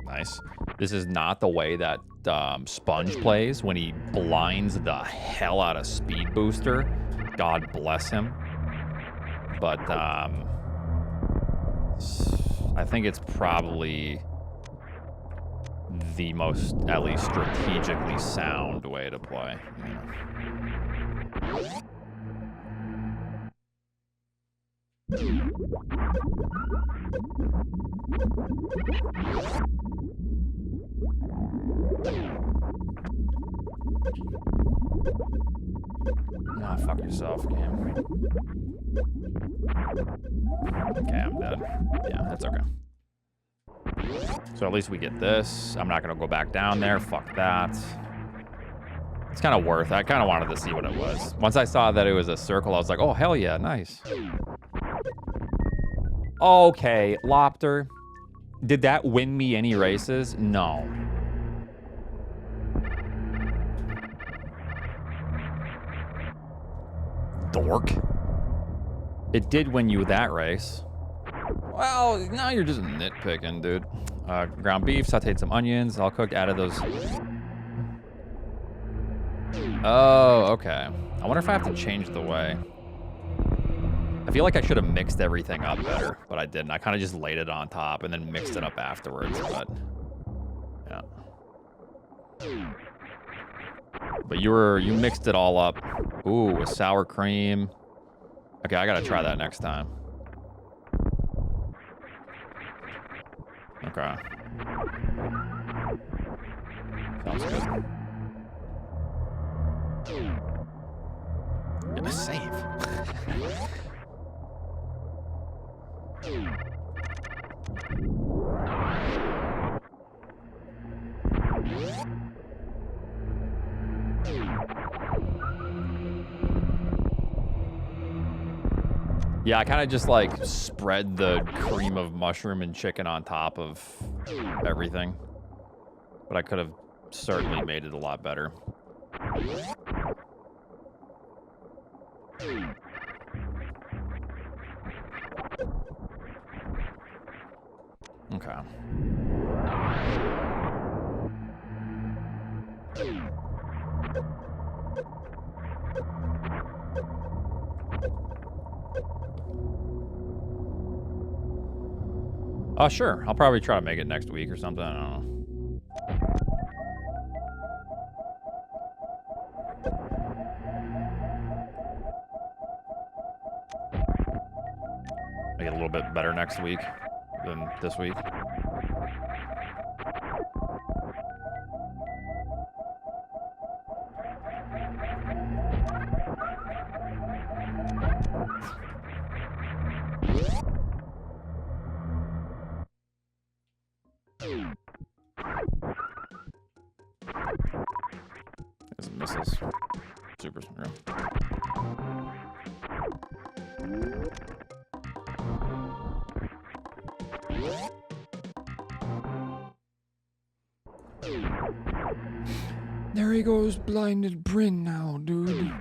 nice. This is not the way that Sponge plays when he blinds the hell out of Speed Booster. God bless him. But I think it's probably the most, at least strategically sound way to play. Nah, fuck yourself, game. Okay, I'm dead. Yeah, that's okay. So at least we get this. I'm not gonna go back down there. Fuck that. It's kind of worth it. I kind of wanted to see what it was. Once I saw that it was a circle, I was like, oh, hell yeah, nice. Okay, Lopter. Did that win me any races? No. Dork. It did win you that race. Well, now you're just nitpicking, dude. Ground beef, sauteed some onions, all cooked, added those. Oh, okay. I wonder if I have to change the way. I feel like I should have mixed everything up better, but I didn't. I kind of just laid it on top and then mixed it up afterwards, but yeah. But you mixed it all up. Ooh, with sour cream. Okay, I gotta try that next time. Okay. Sounds good. Gonna save. Yeah, I kind of just like spread the cream of mushroom and chicken on top of everything. But I could have certainly made it a lot better. Okay. Sure. I'll probably try to make it next week or something. I don't know. Make it a little bit better next week than this week. There's missiles. Super. There he goes, blinded Bryn now, dude.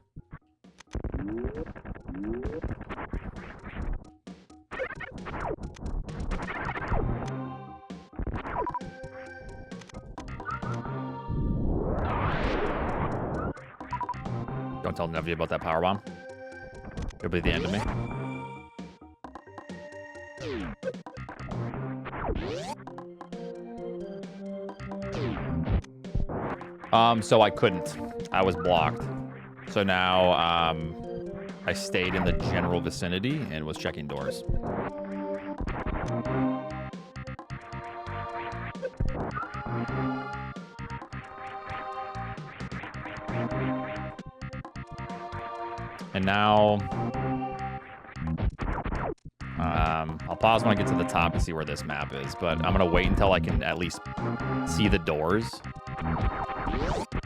Don't tell Nevi about that power bomb. It'll be the end of me. So I couldn't. I was blocked. So now, I stayed in the general vicinity and was checking doors. And now, I'll pause when I get to the top and see where this map is, but I'm gonna wait until I can at least see the doors,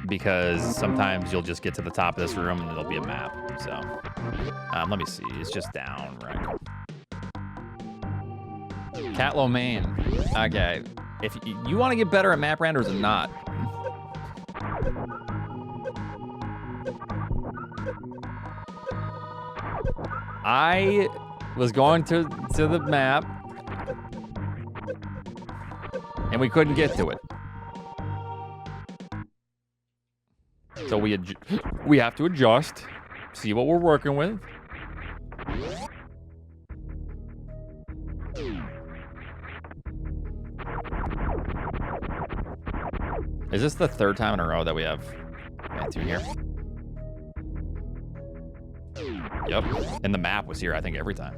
because sometimes you'll just get to the top of this room and there'll be a map. So, let me see. It's just down, right? Catlow Main. Okay. If you want to get better at map renders or not. I was going to the map and we couldn't get to it. So we have to adjust, see what we're working with. Is this the third time in a row that we have two here? Yep. And the map was here, I think, every time.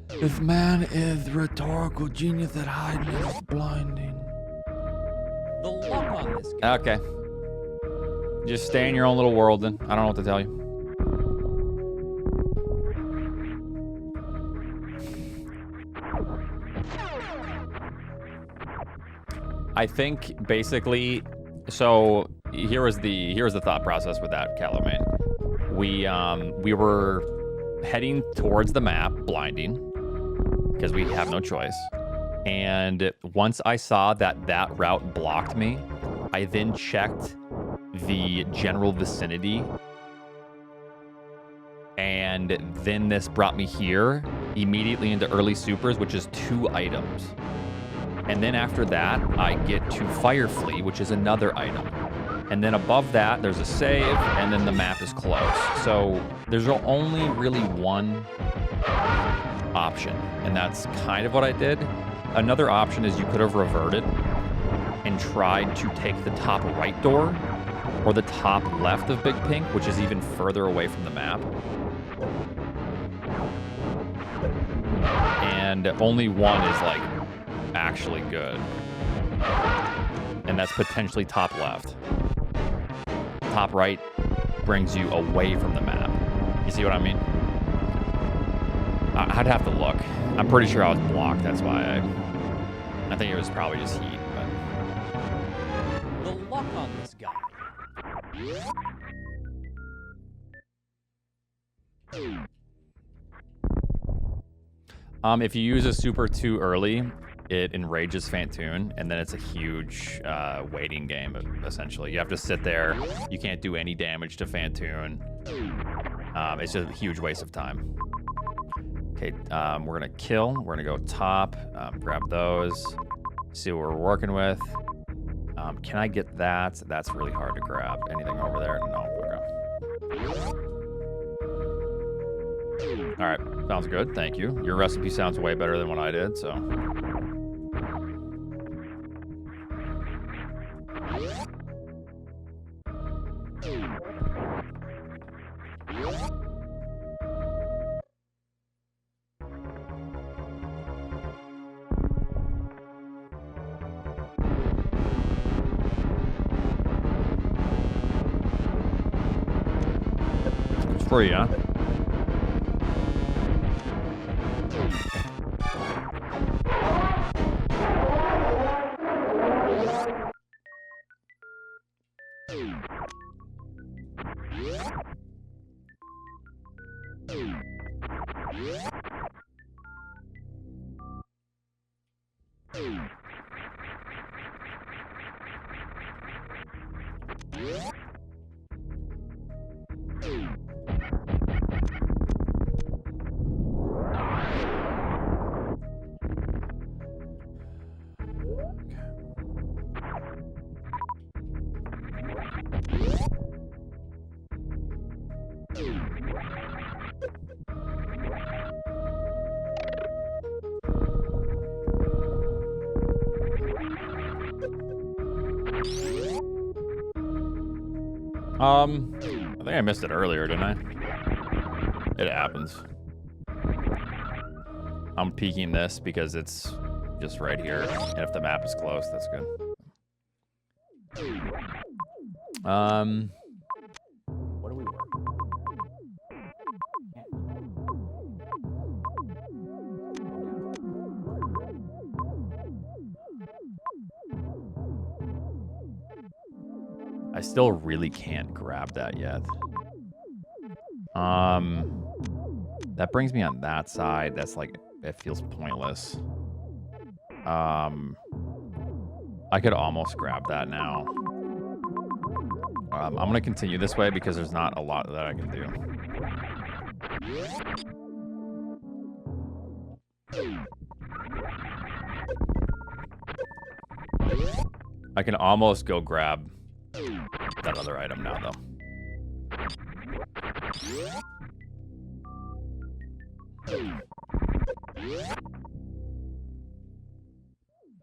This man is rhetorical genius at hiding and is blinding. The luck on this guy. Okay. Just stay in your own little world then. I don't know what to tell you. I think basically, so here was the thought process with that, Calamain. We were heading towards the map, blinding, because we have no choice. And once I saw that that route blocked me, I then checked the general vicinity. And then this brought me here, immediately into early supers, which is 2 items. And then after that, I get to Firefly, which is another item. And then above that, there's a save, and then the map is close. So there's only really one option, and that's kind of what I did. Another option is you could have reverted and tried to take the top right door or the top left of Big Pink, which is even further away from the map. And only one is like actually good. And that's potentially top left. Top right brings you away from the map. You see what I mean? I'd have to look. I'm pretty sure I was blocked. That's why I think it was probably just heat. But The luck on this guy. if you use a super too early, it enrages Fantoon, and then it's a huge waiting game, essentially. You have to sit there. You can't do any damage to Fantoon. It's just a huge waste of time. Okay, we're going to kill. We're going to go top, grab those, see what we're working with. Can I get that? That's really hard to grab. Anything over there? No. Okay. All right, sounds good. Thank you. Your recipe sounds way better than what I did, so. It's free, huh? I think I missed it earlier, didn't I? It happens. I'm peeking this because it's just right here. And if the map is close, that's good. What do we work? I still really can't grab that yet. That brings me on that side. That's like, it feels pointless. I could almost grab that now. I'm going to continue this way because there's not a lot that I can do. I can almost go grab that other item now, though.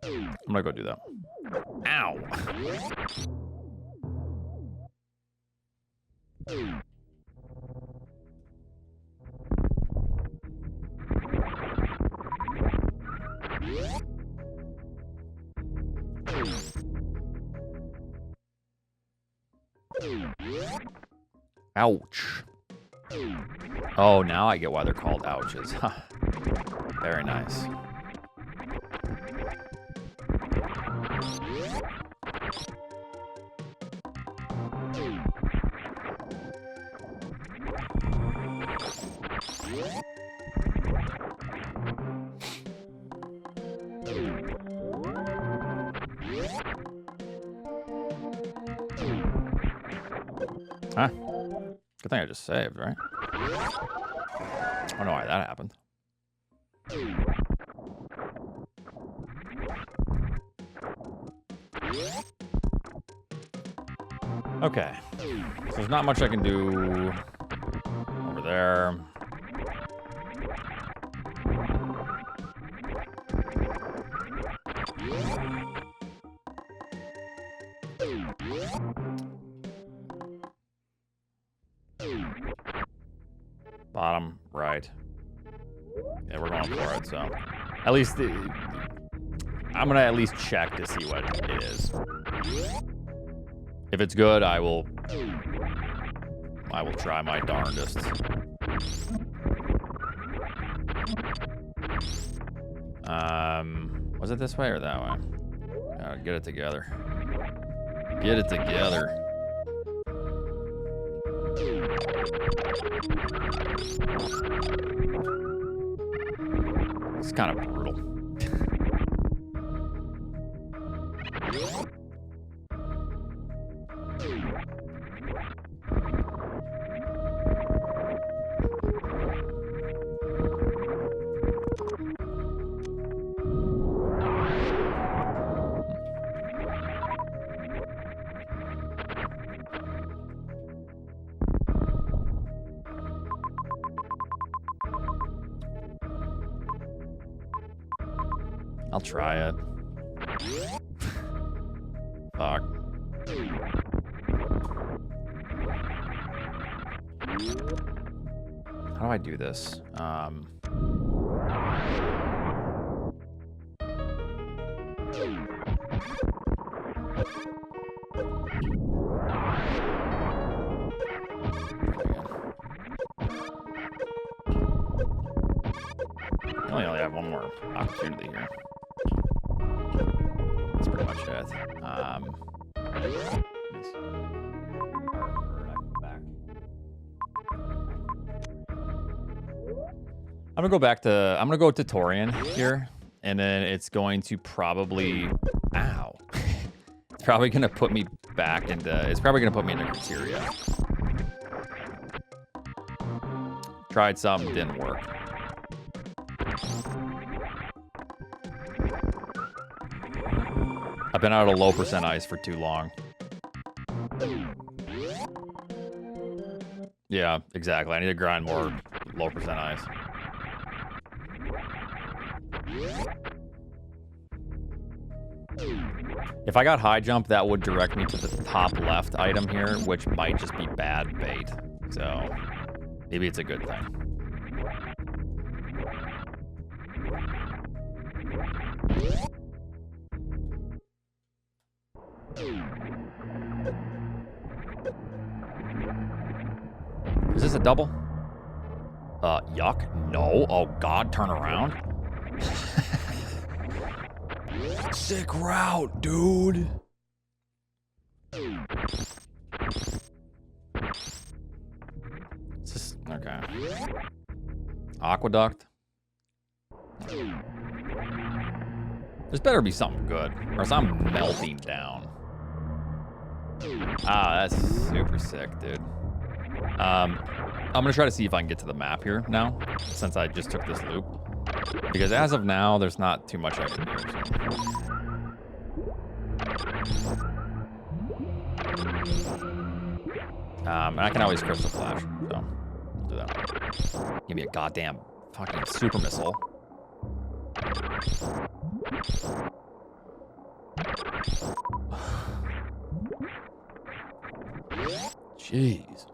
I'm gonna go do that. Ow! Ouch. Oh, now I get why they're called ouches. Huh. Very nice. Huh? Good thing I just saved, right? I don't know why that happened. Okay. So there's not much I can do over there. Bottom right. Yeah, we're going for it, so at least I'm gonna at least check to see what it is. If it's good, I will try my darndest. Was it this way or that way? Get it together. Get it together. It's kind of brutal. I'll try it. Fuck. How do I do this? I only have one more opportunity here. That's pretty much it. I'm gonna go to Torian here, and then it's going to probably, ow. It's probably gonna put me back into, it's probably gonna put me into criteria. Tried some, didn't work. I've been out of low percent ice for too long. Yeah, exactly. I need to grind more low percent ice. If I got high jump, that would direct me to the top left item here, which might just be bad bait. So maybe it's a good thing. Is this a double? Yuck. No. Oh, God, turn around. Sick route, dude. Is this, okay. Aqueduct. There's better be something good, or else I'm melting down. Ah, that's super sick, dude. I'm gonna try to see if I can get to the map here now, since I just took this loop. Because as of now, there's not too much I can do. And I can always crystal flash, so I'll do that. Give me a goddamn fucking super missile. Jeez.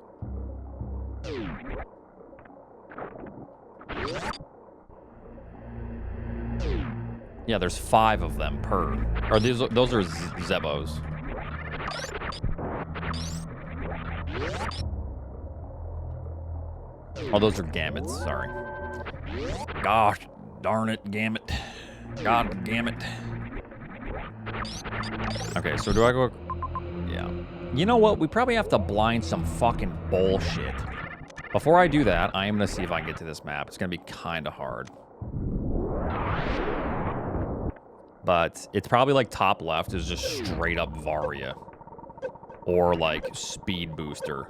Yeah, there's 5 of them per. Or those are Zebos. Oh, those are Gamuts, sorry. Gosh darn it, Gamut. God damn it. Okay, so do I go? Yeah. You know what? We probably have to blind some fucking bullshit. Before I do that, I am going to see if I can get to this map. It's going to be kind of hard. But it's probably like top left is just straight up Varia. Or like Speed Booster.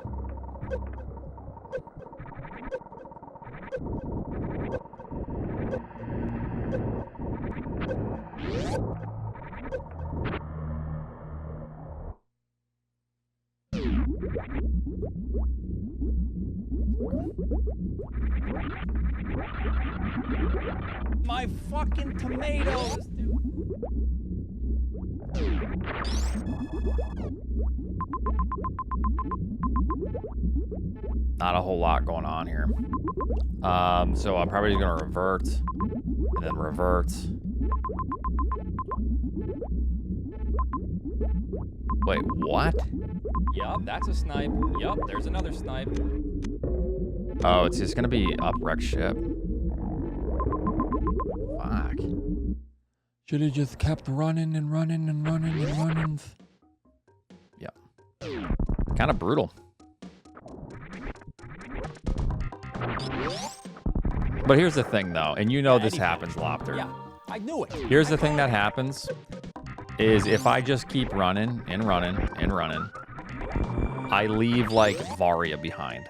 My fucking tomatoes, dude. Not a whole lot going on here. So I'm probably gonna revert and then revert. Wait, what? Yup, that's a snipe. Yup, there's another snipe. Oh, it's just gonna be up wreck ship. Fuck. Should have just kept running and running and running and running. Yep. Kind of brutal. But here's the thing, though, and you know this happens, Lopter. Yeah, I knew it. Here's the thing that happens, is if I just keep running and running and running, I leave, like, Varia behind.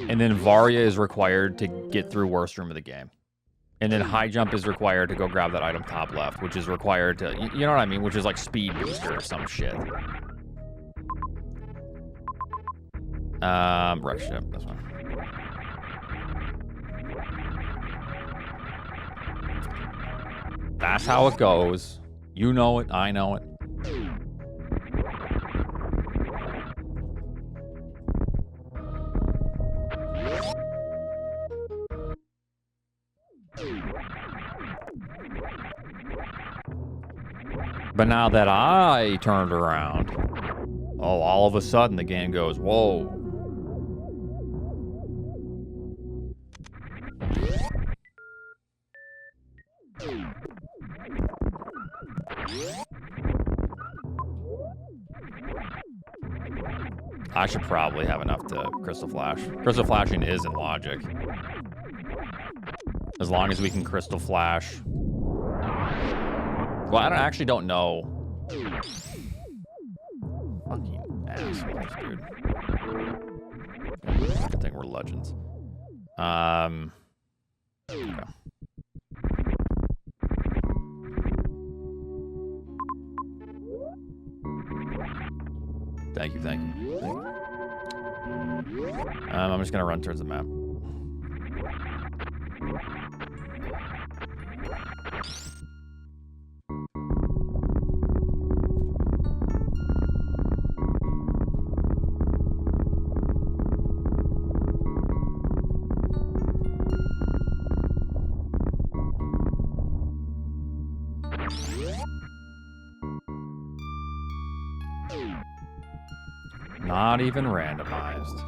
And then Varia is required to get through worst room of the game. And then high jump is required to go grab that item top left, which is required to, you know what I mean? Which is like speed booster or some shit. Wreck ship, this one. That's how it goes. You know it, I know it. But now that I turned around, oh, all of a sudden the game goes, whoa. I should probably have enough to crystal flash. Crystal flashing is in logic. As long as we can crystal flash. Well, I actually don't know. Fucking assholes, dude. Good thing we're legends. Okay. Thank you, thank you. I'm just gonna run towards the map. Not even randomized.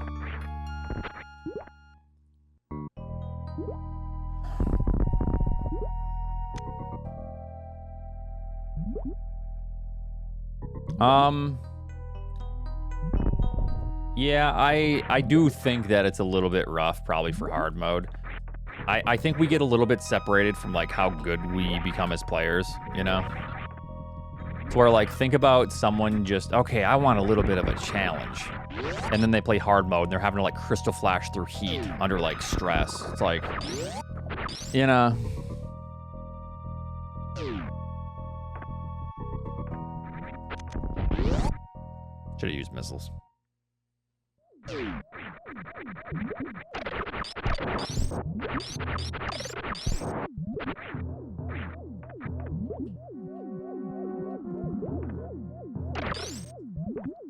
Yeah, I do think that it's a little bit rough, probably for hard mode. I think we get a little bit separated from like how good we become as players, you know? It's where like, think about someone just, okay, I want a little bit of a challenge. And then they play hard mode and they're having to like crystal flash through heat under like stress. It's like, you know. Should have used missiles.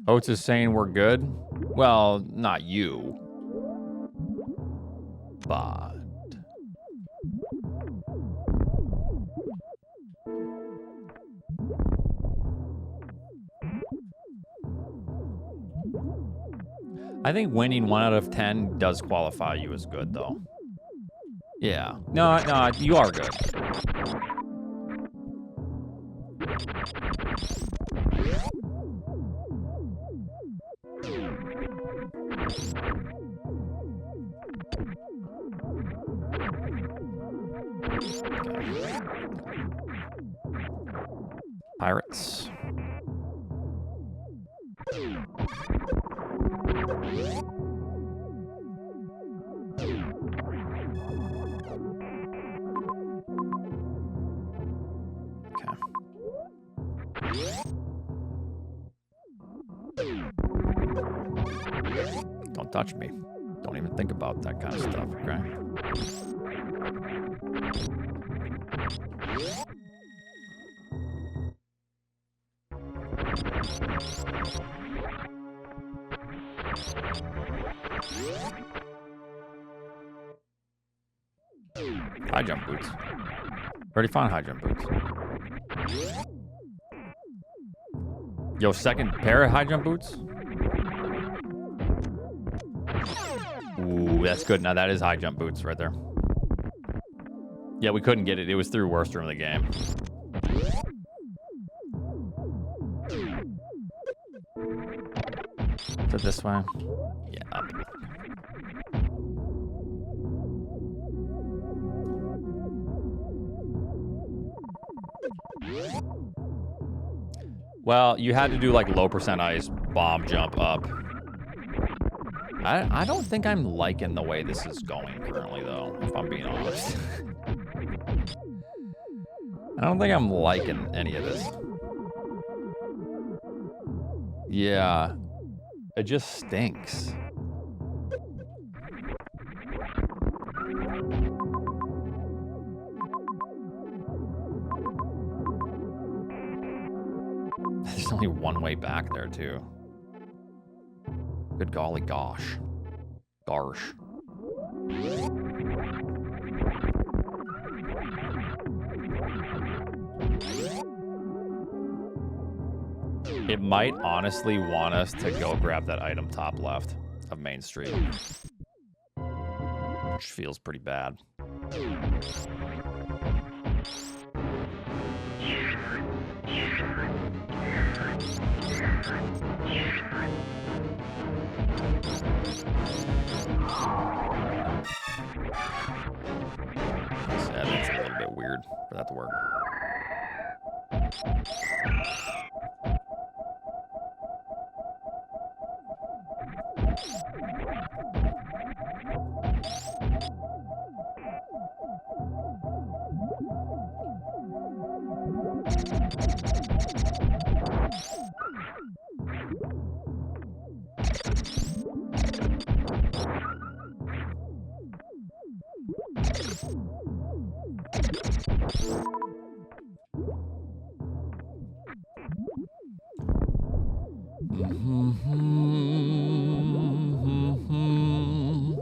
Oats is saying we're good. Well, not you. But... I think winning 1 out of 10 does qualify you as good, though. Yeah. No, you are good. Pirates. Don't touch me. Don't even think about that kind of stuff, okay? High jump boots. Already found high jump boots. Yo, second pair of high jump boots? Ooh, that's good. Now that is high jump boots right there. Yeah, we couldn't get it. It was through worst room of the game. Is it this way? Yeah, up. Well, you had to do like low percent ice bomb jump up. I don't think I'm liking the way this is going currently, though, if I'm being honest. I don't think I'm liking any of this. Yeah. It just stinks. There's only one way back there, too. Good golly gosh. Garsh. It might honestly want us to go grab that item top left of Main Street. Which feels pretty bad. Sad, that's a little bit weird for that to work.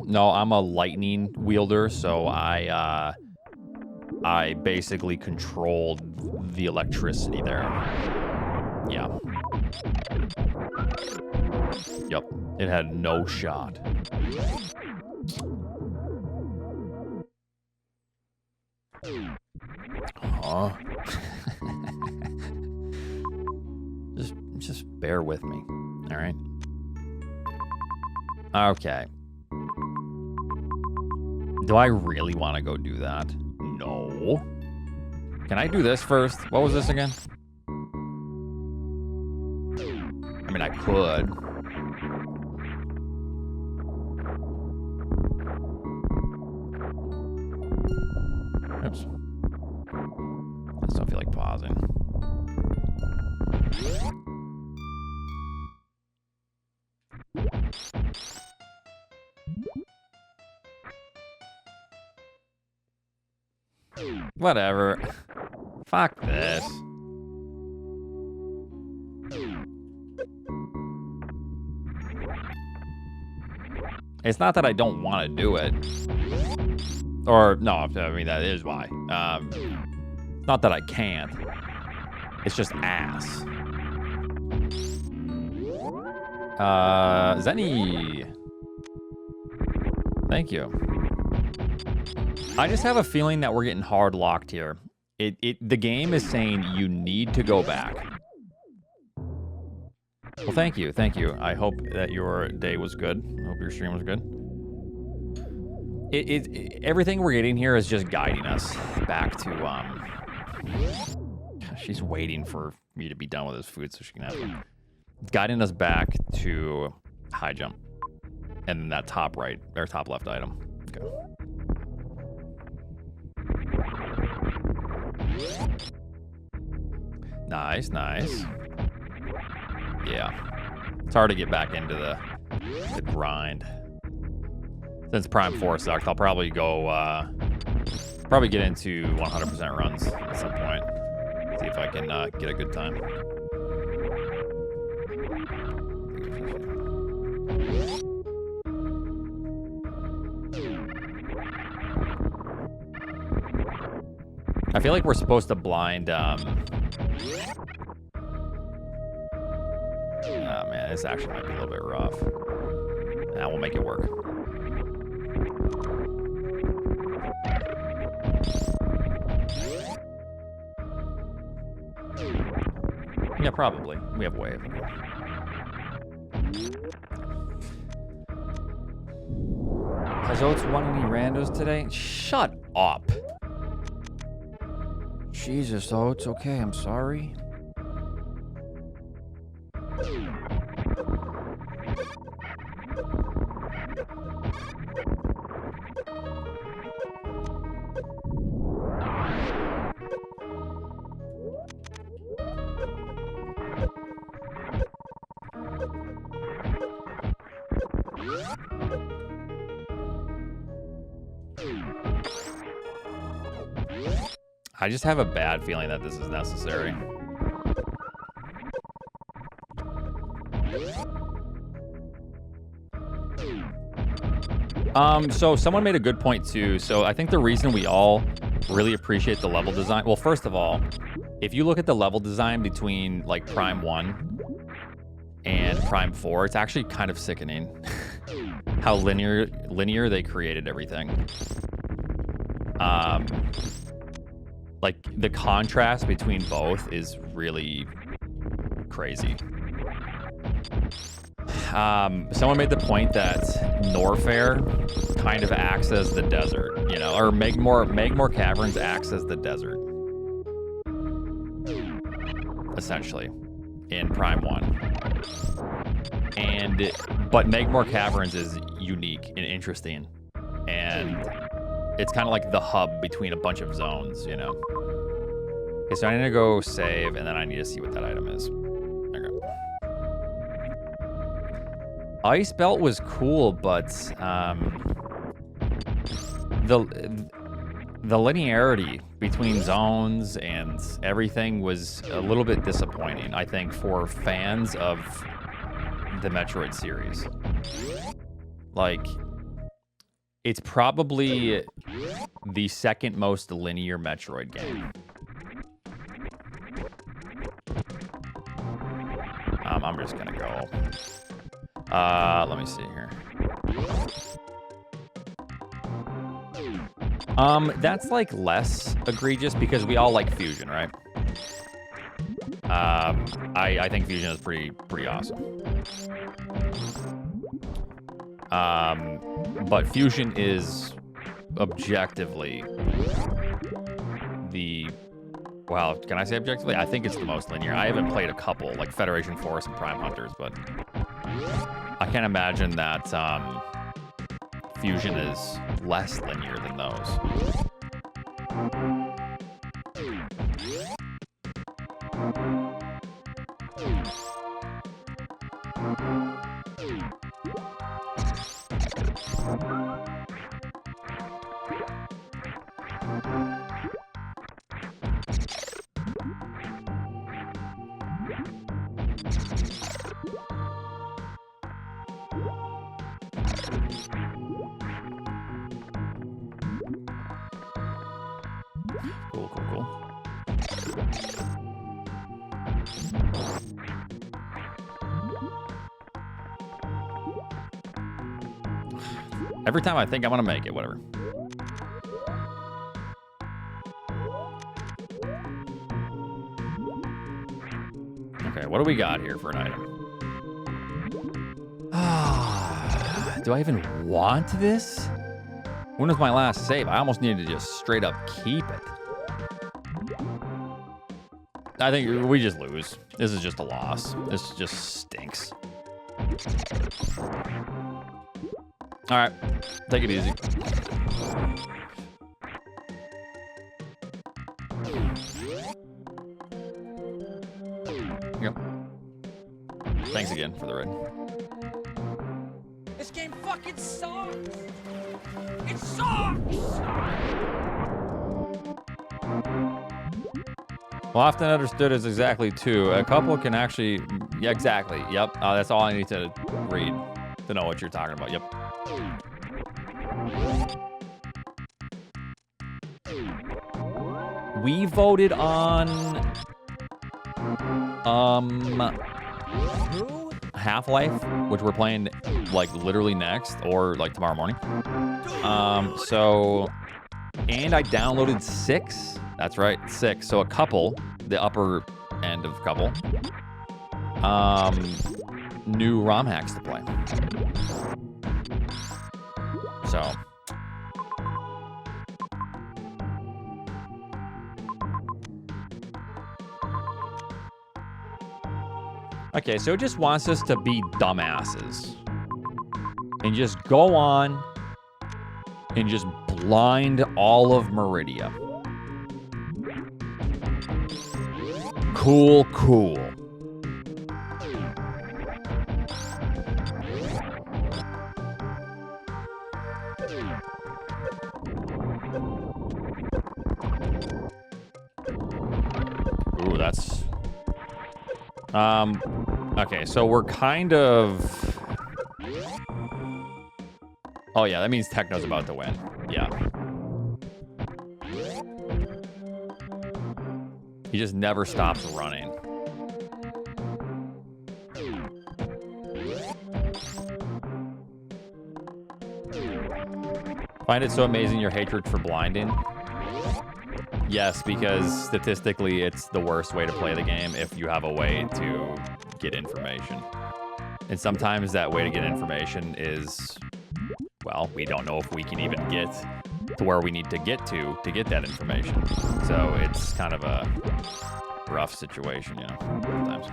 No, I'm a lightning wielder, so I basically controlled the electricity there. Yeah. Yep. It had no shot. Huh? Just bear with me. All right. Okay. Do I really want to go do that? No. Can I do this first? What was this again? I mean, I could. Oops. I still feel like pausing. Whatever. Fuck this. It's not that I don't want to do it. Or, no, I mean, that is why. Not that I can't. It's just ass. Is that any... Thank you. I just have a feeling that we're getting hard locked here. The game is saying you need to go back. Well, thank you. Thank you. I hope that your day was good. I hope your stream was good. Everything we're getting here is just guiding us back to, she's waiting for me to be done with this food so she can have it. It's guiding us back to high jump. and then that top right or top left item. Okay. Nice, nice. Yeah. It's hard to get back into the grind. Since Prime 4 sucked, I'll probably go, probably get into 100% runs at some point. See if I can get a good time. I feel like we're supposed to blind, oh man, this actually might be a little bit rough. Nah, we'll make it work. Yeah, probably. We have wave. Has Oats won any randos today? Shut up. Jesus, Oats. Okay, I'm sorry. I just have a bad feeling that this is necessary. So someone made a good point too. So I think the reason we all really appreciate the level design. Well, first of all, if you look at the level design between like Prime 1 and Prime 4, it's actually kind of sickening how linear they created everything. Like the contrast between both is really crazy. Someone made the point that Norfair kind of acts as the desert, you know, or Magmore Caverns acts as the desert, essentially, in Prime 1. But Magmore Caverns is unique and interesting, and it's kind of like the hub between a bunch of zones, you know. Okay, so I need to go save, and then I need to see what that item is. Okay. Ice Belt was cool, but the linearity between zones and everything was a little bit disappointing, I think, for fans of the Metroid series. Like, it's probably the second most linear Metroid game. I'm just gonna go. Let me see here. That's like less egregious because we all like Fusion, right? I think Fusion is pretty awesome. But Fusion is objectively the... Well, can I say objectively? I think it's the most linear. I haven't played a couple, like Federation Force and Prime Hunters, but I can't imagine that Fusion is less linear than those. Cool. Every time I think I'm gonna make it, whatever. Okay, what do we got here for an item? Do I even want this? When was my last save? I almost needed to just straight up keep it. I think we just lose. This is just a loss. This just stinks. All right, take it easy. Yep. Thanks again for the raid. This game fucking sucks! It sucks! Well, often understood is exactly 2. A couple can actually... Yeah, exactly. Yep. That's all I need to read to know what you're talking about. Yep. We voted on... Half-Life, which we're playing, like, literally next, or, like, tomorrow morning. So... And I downloaded 6. That's right, 6. So a couple, the upper end of couple, new ROM hacks to play. So. Okay, so it just wants us to be dumbasses. And just go on and just blind all of Meridia. Cool, cool. Ooh, that's... Okay, so we're kind of... Oh yeah, that means Techno's about to win. Yeah. He just never stops running. Find it so amazing your hatred for blinding? Yes, because statistically it's the worst way to play the game if you have a way to get information. And sometimes that way to get information is, well, we don't know if we can even get to where we need to get that information. So it's kind of a rough situation, you know, sometimes.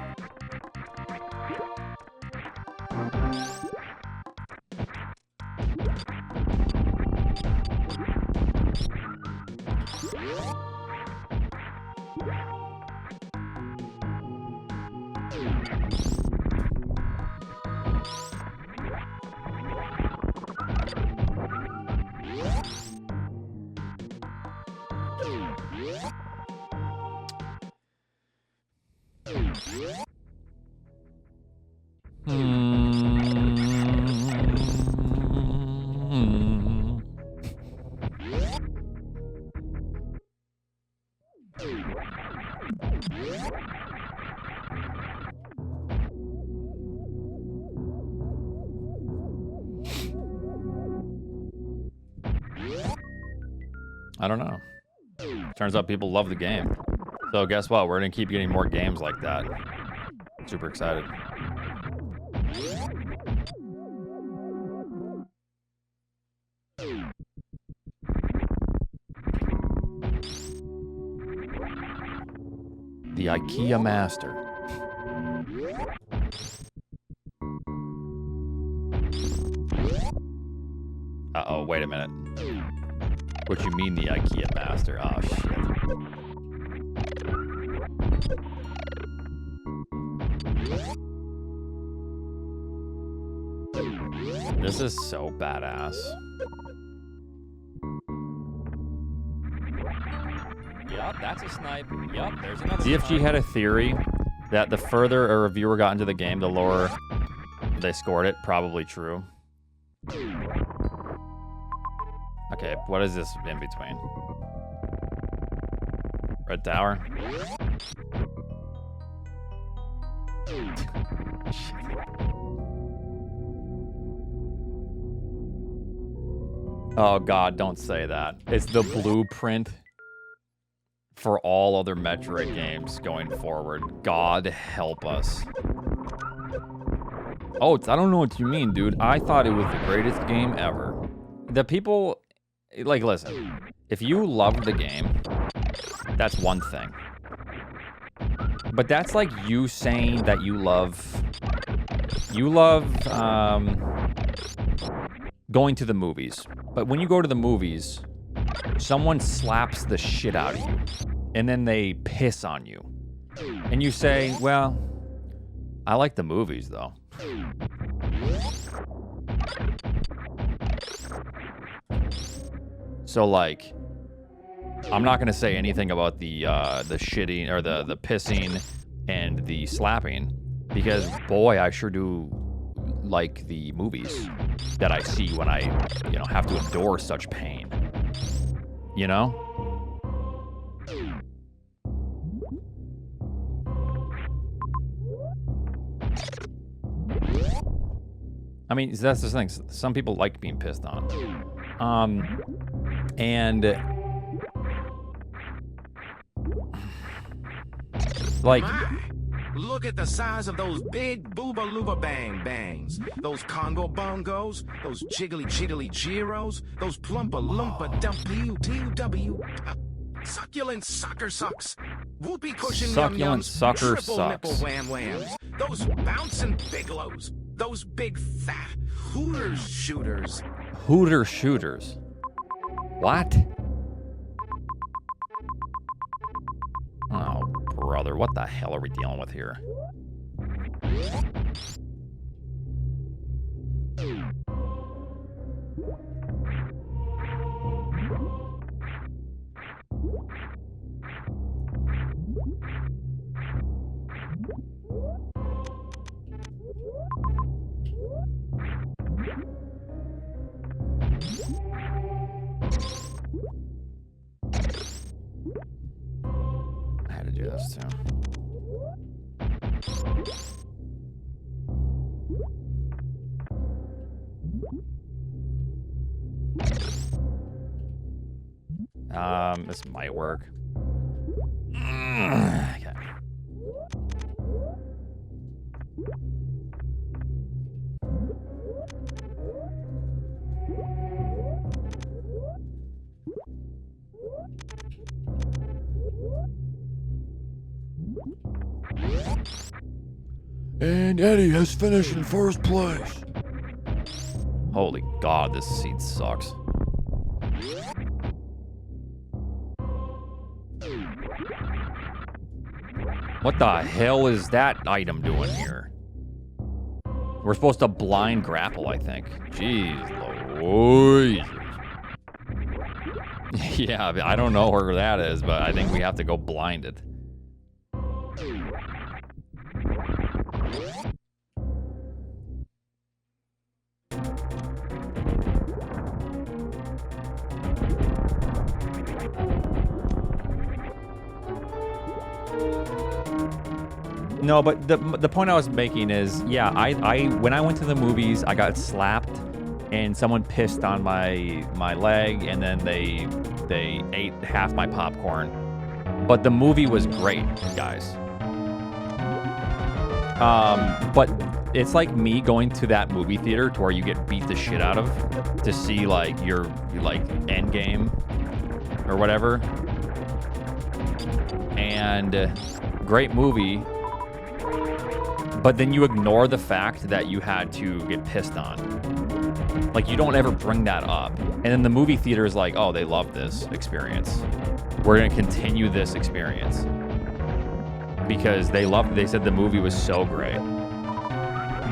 I don't know. Turns out people love the game. So guess what? We're gonna keep getting more games like that. Super excited. The IKEA Master. Uh-oh, wait a minute. What you mean the IKEA Master? Oh, shit. This is so badass. Yup, that's a snipe. Yup, there's another DFG had a theory that the further a reviewer got into the game, the lower they scored it. Probably true. Okay, what is this in between? Red Tower? Oh god, don't say that. It's the blueprint for all other Metroid games going forward. God help us. Oh, I don't know what you mean, dude. I thought it was the greatest game ever. The people... Like, listen, if you love the game, that's one thing. But that's like you saying that you love going to the movies. But when you go to the movies, someone slaps the shit out of you, and then they piss on you. And you say, well, I like the movies, though. So, like, I'm not going to say anything about the shitting, or the pissing and the slapping, because, boy, I sure do like the movies that I see when I, have to endure such pain. You know? I mean, that's the thing. Some people like being pissed on. And like, look at the size of those big booba looba bang bangs. Those Congo bongos, those jiggly jiggly gyros, those plumpa lumpa dumpy TW. Succulent sucker sucks. Whoopee cushion yum succulent yums. sucker Triple sucks. nipple wham whams. Those bouncing biglows. Those big fat Hooters shooters. Hooter shooters. What? Oh, brother, what the hell are we dealing with here? I had to do this too. This might work. Okay. And Eddie has finished in first place. Holy God, this seat sucks. What the hell is that item doing here? We're supposed to blind grapple, I think. Jeez Louise. Yeah, I don't know where that is, but I think we have to go blind it. No, but the point I was making is, yeah, I when I went to the movies, I got slapped, and someone pissed on my leg, and then they ate half my popcorn. But the movie was great, guys. But it's like me going to that movie theater to where you get beat the shit out of to see like your endgame or whatever. And great movie. But then you ignore the fact that you had to get pissed on. Like, you don't ever bring that up. And then the movie theater is like, oh, they love this experience. We're going to continue this experience. Because they said the movie was so great.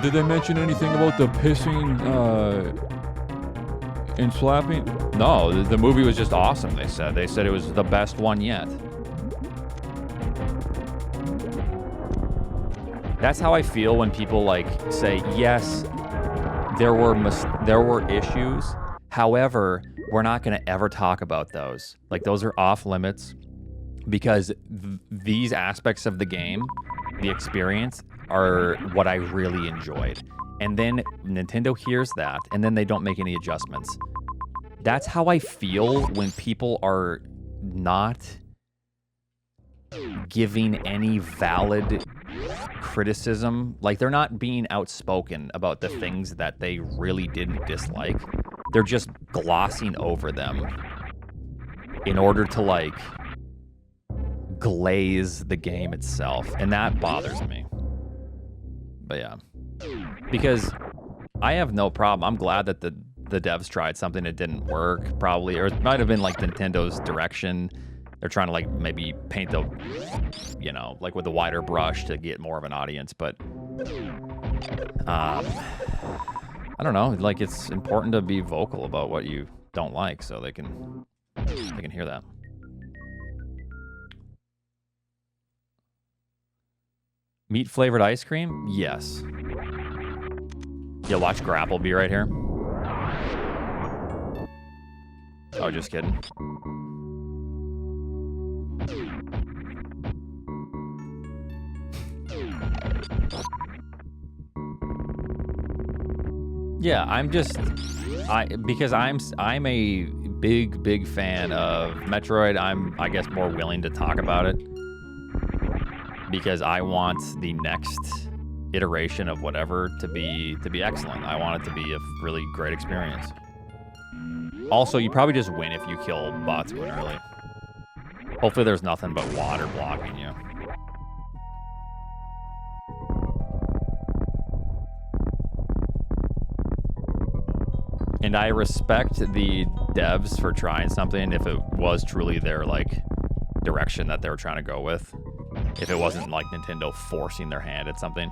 Did they mention anything about the pissing and slapping? No, the movie was just awesome, they said. They said it was the best one yet. That's how I feel when people like say, yes, there were issues. However, we're not going to ever talk about those. Like, those are off limits because these aspects of the game, the experience, are what I really enjoyed. And then Nintendo hears that, and then they don't make any adjustments. That's how I feel when people are not giving any valid criticism. Like, they're not being outspoken about the things that they really didn't dislike. They're just glossing over them in order to like glaze the game itself, and that bothers me. But yeah, because I have no problem. I'm glad that the devs tried something that didn't work, probably, or it might have been like Nintendo's direction. They're trying to like maybe paint the, you know, like with a wider brush to get more of an audience, but I don't know. Like it's important to be vocal about what you don't like, so they can hear that. Meat flavored ice cream? Yes. Yeah, watch Grapple be right here. Oh, just kidding. Yeah, because I'm a big fan of Metroid. I'm, I guess, more willing to talk about it because I want the next iteration of whatever to be excellent. I want it to be a really great experience. Also, you probably just win if you kill Botswood early. Hopefully there's nothing but water blocking you. And I respect the devs for trying something if it was truly their like direction that they were trying to go with. If it wasn't like Nintendo forcing their hand at something.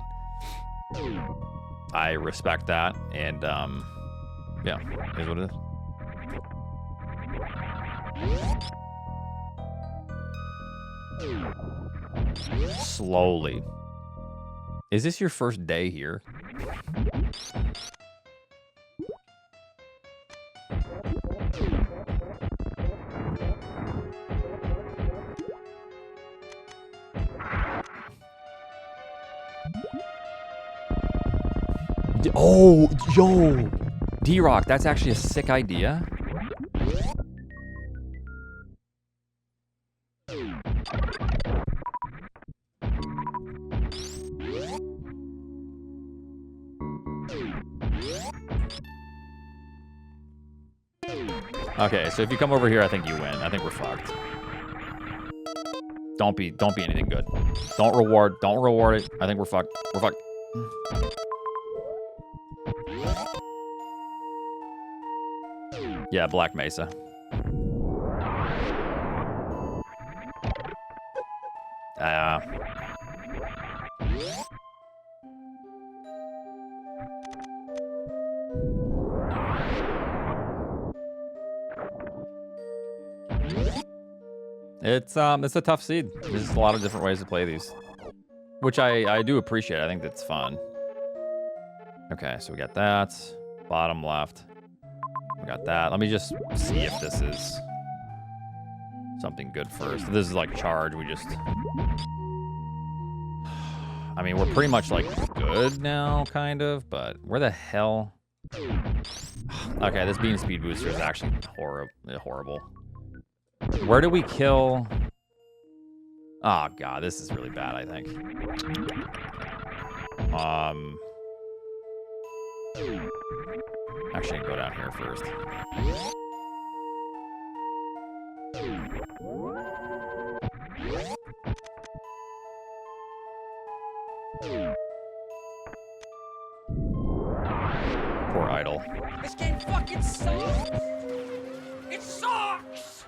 I respect that, and yeah, is what it is. Slowly. Is this your first day here? Oh, yo! D-Rock, that's actually a sick idea. Okay, so if you come over here, I think you win. I think we're fucked. Don't be anything good. Don't reward it. I think we're fucked. We're fucked. Yeah, Black Mesa. It's a tough seed. There's just a lot of different ways to play these, which I do appreciate. I think that's fun. Okay, so we got that bottom left. We got that. Let me just see if this is something good first. If this is like charge, we just... I mean, we're pretty much like good now, kind of, but where the hell... Okay, this beam speed booster is actually horrible. Where do we kill... Oh, God, this is really bad, I think. Actually, go down here first. Poor Idol. This game fucking sucks! It sucks!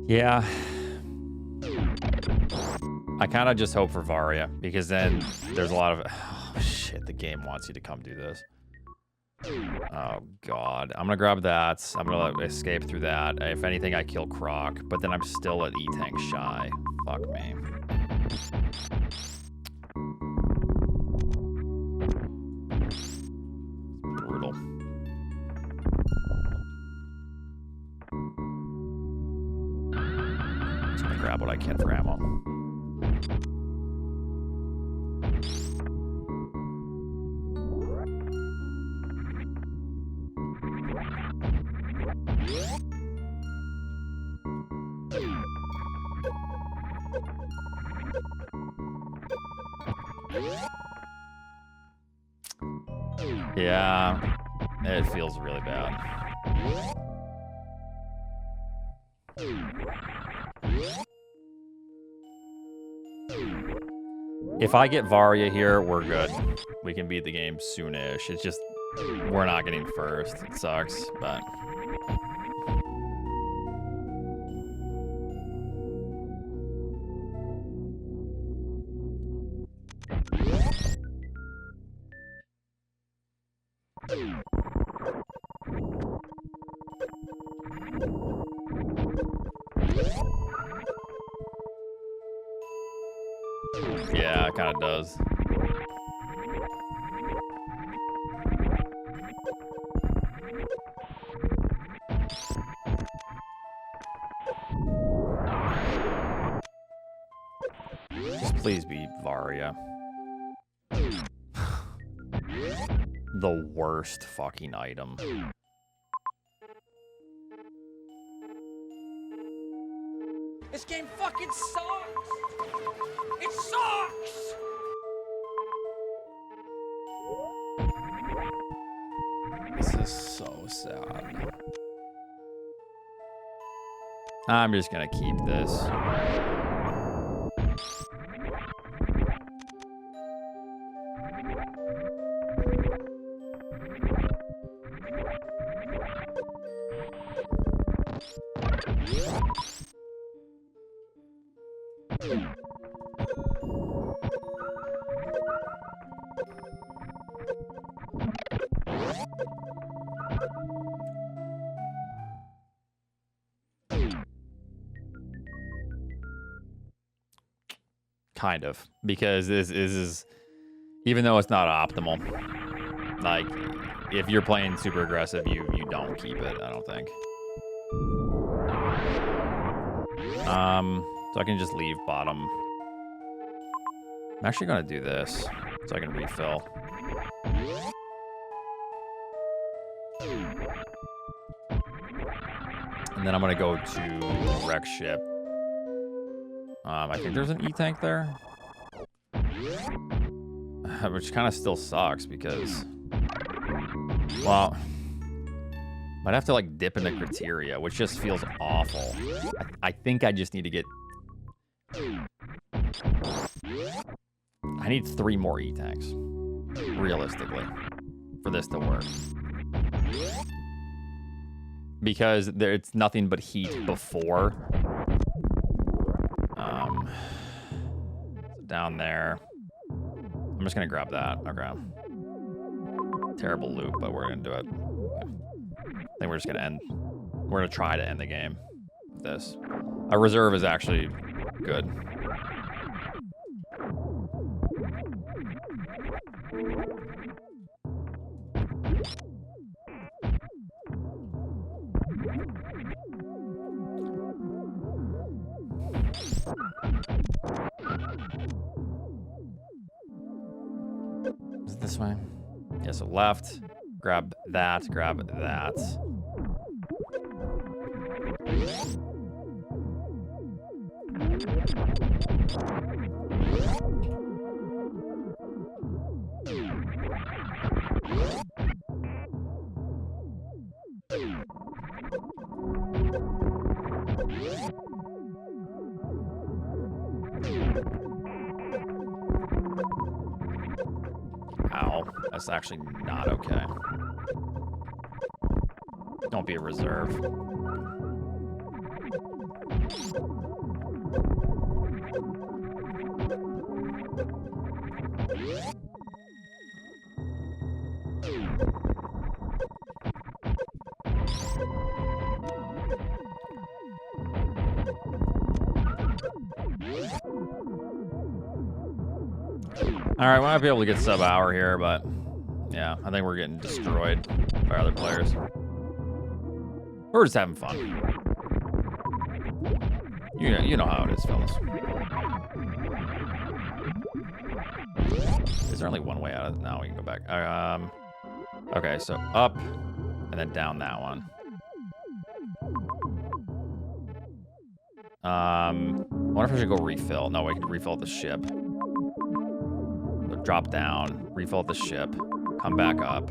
Yeah. I kind of just hope for Varia, because then there's a lot of... Oh, shit, the game wants you to come do this. Oh, God. I'm going to grab that. I'm going to escape through that. If anything, I kill Croc, but then I'm still at E-Tank shy. Fuck me. Brutal. Just going to grab what I can for ammo. Yeah, it feels really bad. If I get Varia here, we're good. We can beat the game soonish. It's just, we're not getting first. It sucks, but... Yeah, it kind of does. Just please be Varia. The worst fucking item. This game fucking sucks! It sucks! This is so sad. I'm just gonna keep this. Kind of, because this is, even though it's not optimal, like, if you're playing super aggressive, you don't keep it, I don't think. So I can just leave bottom. I'm actually gonna do this, so I can refill. And then I'm gonna go to wreck ship. I think there's an E-tank there. Which kind of still sucks because... Well... Might have to, like, dip into criteria, which just feels awful. I think I just need to get... I need 3 more E-tanks. Realistically. For this to work. Because it's nothing but heat before... down there. I'm just gonna grab that. Okay. Terrible loop, but we're gonna do it. I think we're just gonna end. We're gonna try to end the game with this. A reserve is actually good. Is it this way? Yeah, so left. Grab that, grab that. Ow, that's actually not okay. Don't be a reserve. All right, we might be able to get sub-hour here, but yeah, I think we're getting destroyed by other players. We're just having fun. You know how it is, fellas. Is there only one way out of it? No, we can go back. Okay, so up and then down that one. I wonder if I should go refill. No, we can refill at the ship. So drop down, refill at the ship, come back up.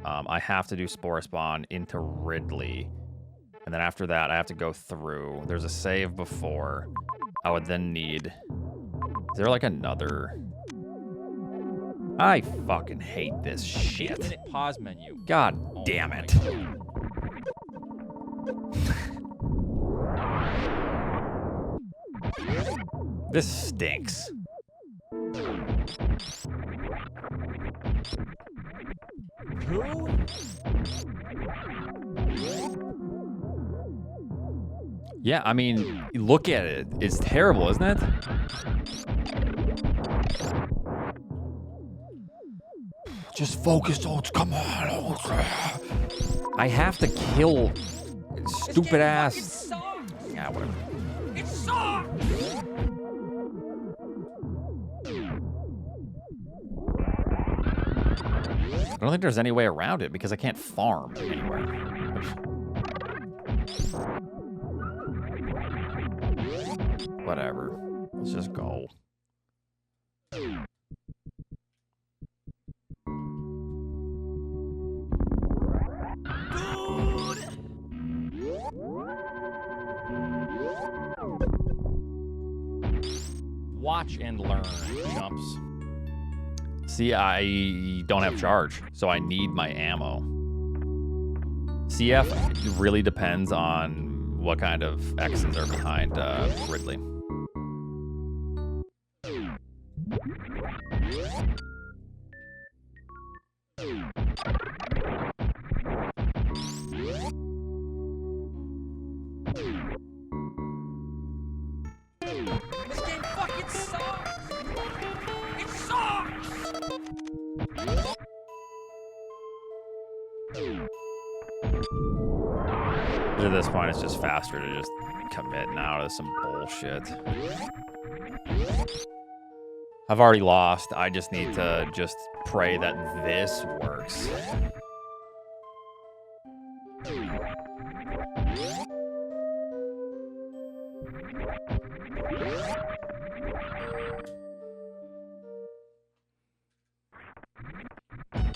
I have to do Spore Spawn into Ridley. And then after that, I have to go through. There's a save before. I would then need there like another? I fucking hate this shit. 8-minute pause menu. God Oh damn my it. This stinks. Who? Yeah, I mean, look at it. It's terrible, isn't it? Just focus, Oats. Come on, Oats. I have to kill stupid ass. Sucks. Yeah, whatever. It sucks. I don't think there's any way around it because I can't farm anywhere. Whatever. Let's just go. Watch and learn, chumps. See, I don't have charge, so I need my ammo. CF really depends on what kind of X's are behind Ridley. This game fucking sucks. It sucks. At this point, it's just faster to just commit now to some bullshit. I've already lost. I just need to just pray that this works.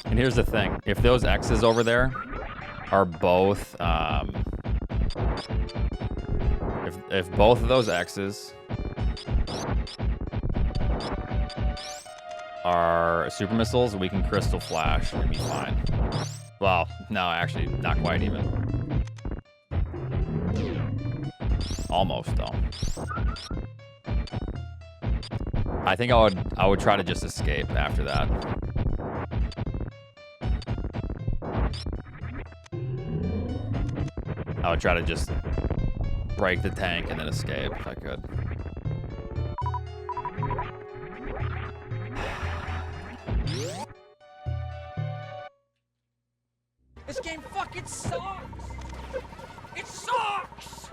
And here's the thing. If those X's over there are both, if both of those X's are super missiles, we can crystal flash and be fine. Well, no, actually, not quite even. Almost though. I think I would try to just escape after that. I would try to just break the tank and then escape if I could. This game fucking sucks. It sucks.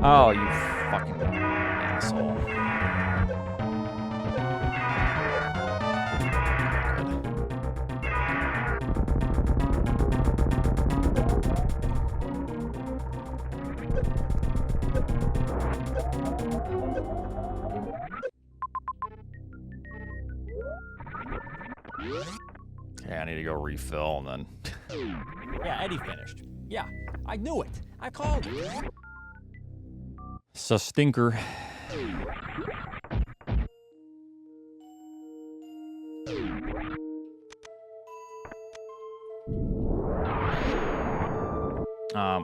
Oh, you fucking asshole. Okay, I need to go refill and then. Yeah, Eddie finished. Yeah, I knew it. I called it. So stinker.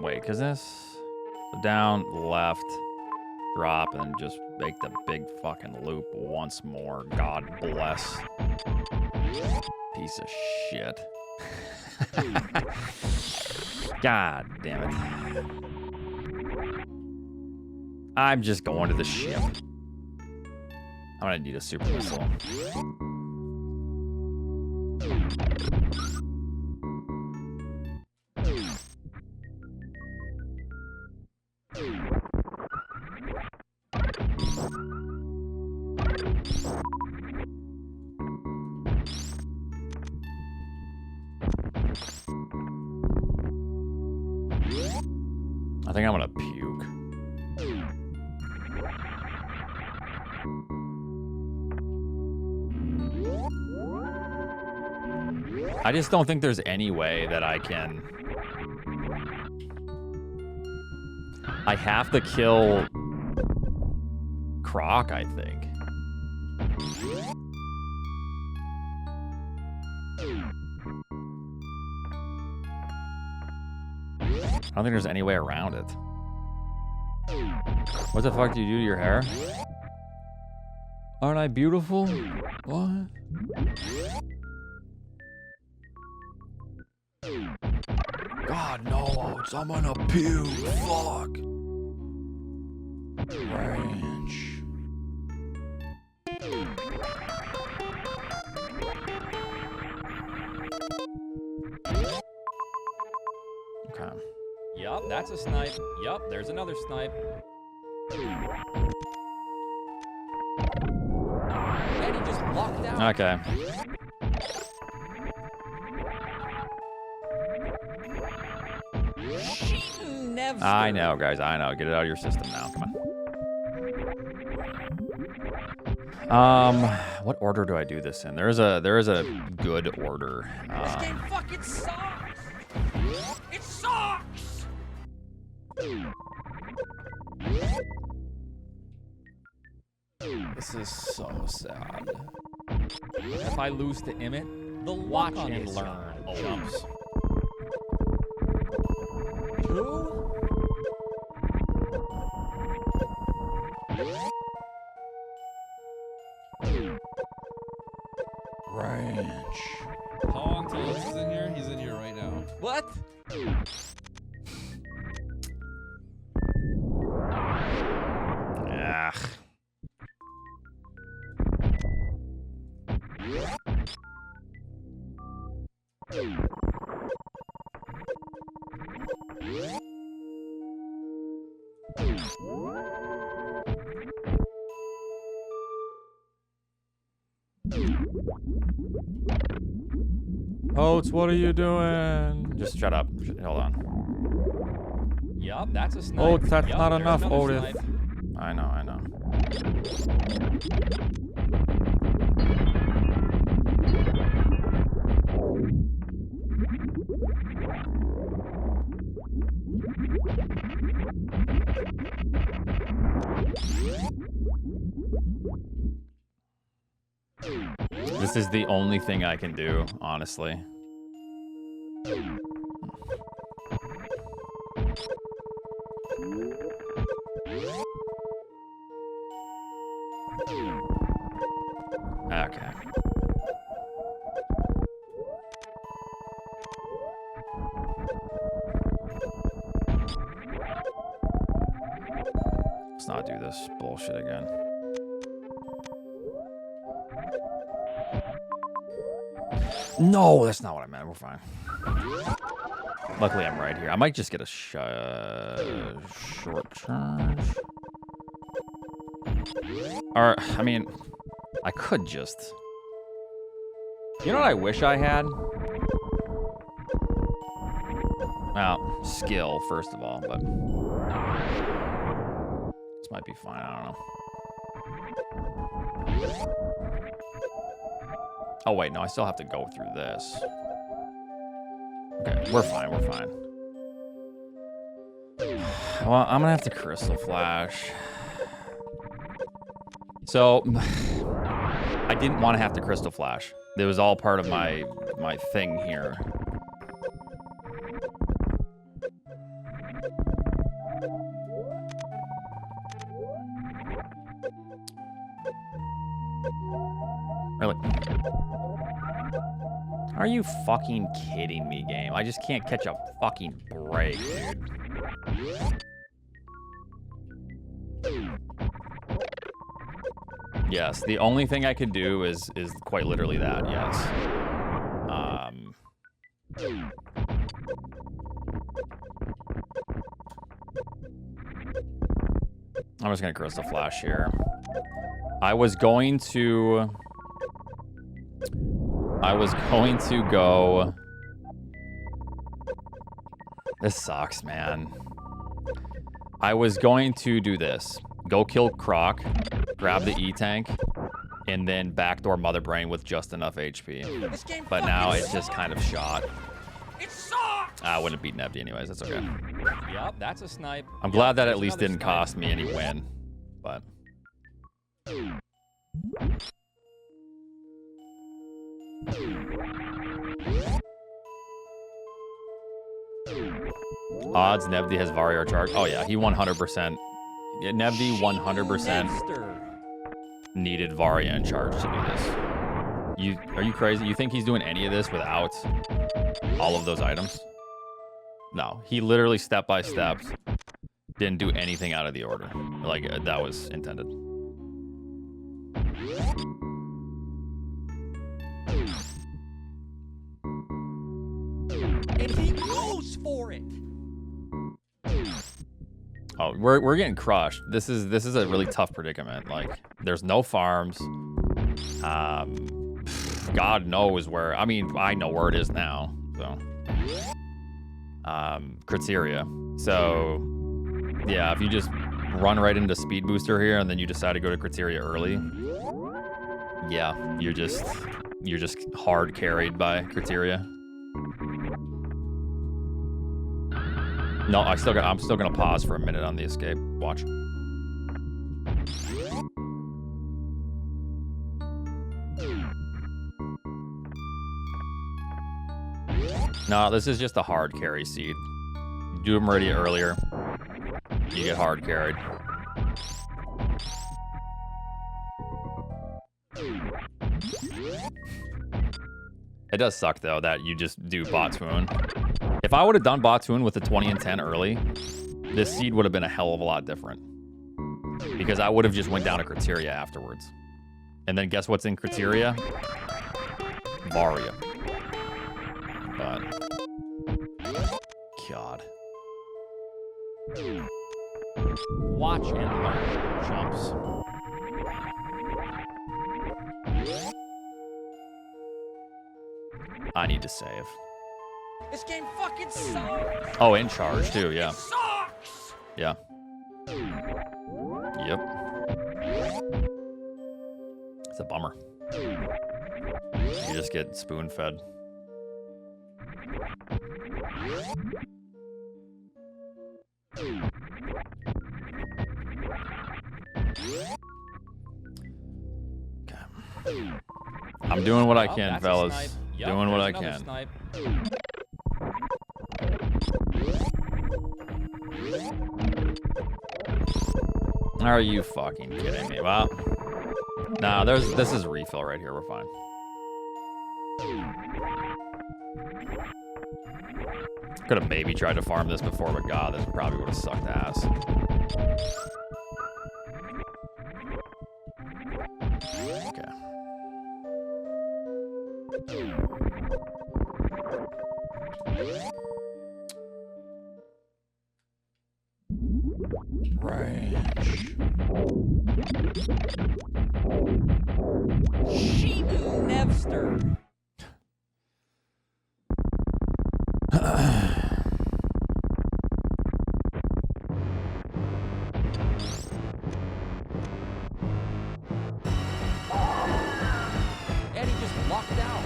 Wait, cause this down, left, drop, and then just make the big fucking loop once more. God bless. Piece of shit. God damn it. I'm just going to the ship. I'm gonna need a super missile. I think I'm gonna puke. I just don't think there's any way that I can. I have to kill Croc, I think. I don't think there's any way around it. What the fuck do you do to your hair? Aren't I beautiful? What? God, no, I'm gonna puke. Fuck. Ranch. Okay. Yup, that's a snipe. Yup, there's another snipe. And he just walked out. Okay. I know, guys. I know. Get it out of your system now. Come on. What order do I do this in? There is a good order. This game fucking sucks. It sucks. This is so sad. If I lose to Emmett, the watch and learn jumps. Who? Ranch. How long till this is in here? He's in here right now. What? Ugh. Oats, what are you doing? Just shut up. Hold on. Yup, that's a snipe. Oats, that's Yup, not there's enough, another Otis. snipe. I know, I know. This is the only thing I can do, honestly. Okay. Let's not do this bullshit again. No, that's not what I meant. We're fine. Luckily, I'm right here. I might just get a short charge. Or, I mean, I could just... You know what I wish I had? Well, skill, first of all, but... This might be fine, I don't know. Oh, wait, no, I still have to go through this. Okay, we're fine, we're fine. Well, I'm gonna have to Crystal Flash. So, I didn't want to have to Crystal Flash. It was all part of my thing here. Really? Are you fucking kidding me, game? I just can't catch a fucking break, dude. Yes, the only thing I could do is quite literally that, yes. I'm just gonna Crystal Flash here. I was going to go... This sucks, man. I was going to do this. Go kill Croc, grab the E-Tank, and then backdoor Mother Brain with just enough HP. But now it's just kind of shot. It sucks! I wouldn't have beaten Evdy anyways. That's okay. Yep, that's a snipe. I'm glad that at least didn't cost me any win. But... Odds Nevdi has Varyar charge. Oh yeah, he 100%. Yeah, Nevdi 100% needed Varia in charge to do this. Are you crazy? You think he's doing any of this without all of those items? No, he literally step by step didn't do anything out of the order. Like that was intended. And he goes for it. Oh, we're getting crushed. This is a really tough predicament. Like, there's no farms. God knows where. I mean, I know where it is now. So, Criteria. So, yeah, if you just run right into Speed Booster here and then you decide to go to Criteria early, yeah, you're just hard carried by Criteria. No, I'm still gonna pause for a minute on the escape. Watch. No, this is just a hard carry seed. You do them ready earlier, you get hard carried. It does suck though that you just do Bottoon. If I would have done Bottoon with the 20 and 10 early, this seed would have been a hell of a lot different. Because I would have just went down to Criteria afterwards. And then guess what's in Criteria? Varia. But... God. Watch and learn. Jumps. I need to save. This game fucking sucks. Oh, in charge too, yeah. It sucks. Yeah. Yep. It's a bummer. You just get spoon-fed. Okay. I'm doing what I can, fellas. Yep, doing what I another can. Snipe. Are you fucking kidding me? Well, nah, this is refill right here. We're fine. Could have maybe tried to farm this before, but God, this probably would have sucked ass. Okay. Range. Shibu Nevster. Eddie just locked out.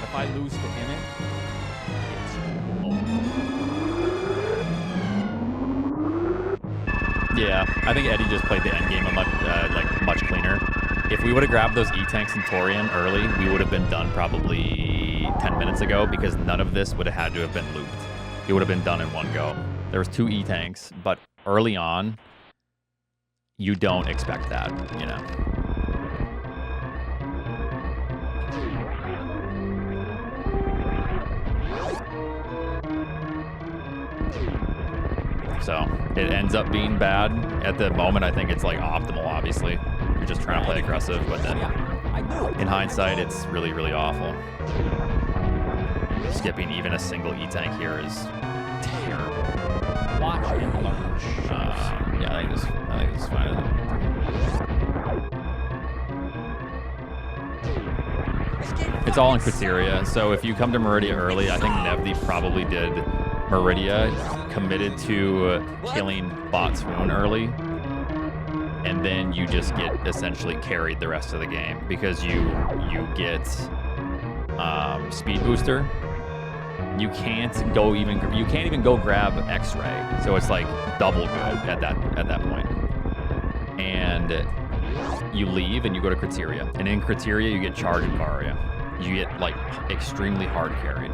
If I lose to him, Yeah, I think Eddie just played the endgame much cleaner. If we would have grabbed those E-Tanks and Torian early, we would have been done probably 10 minutes ago because none of this would have had to have been looped. It would have been done in one go. There was 2 E-Tanks, but early on, you don't expect that, you know. So it ends up being bad. At the moment, I think it's like optimal, obviously. You're just trying to play aggressive, but then in hindsight, it's really, really awful. Skipping even a single E-Tank here is terrible. watch and learn. Yeah, I think this is fine. it's all in Criteria. So if you come to Meridia early, I think Nevdi probably did Meridia, committed to killing Bot Swoon early, and then you just get essentially carried the rest of the game because you get speed booster. You can't even go grab X-ray, so it's like double good at that point. And you leave and you go to Criteria, and in Criteria you get Charge and Varia. You get like extremely hard carried.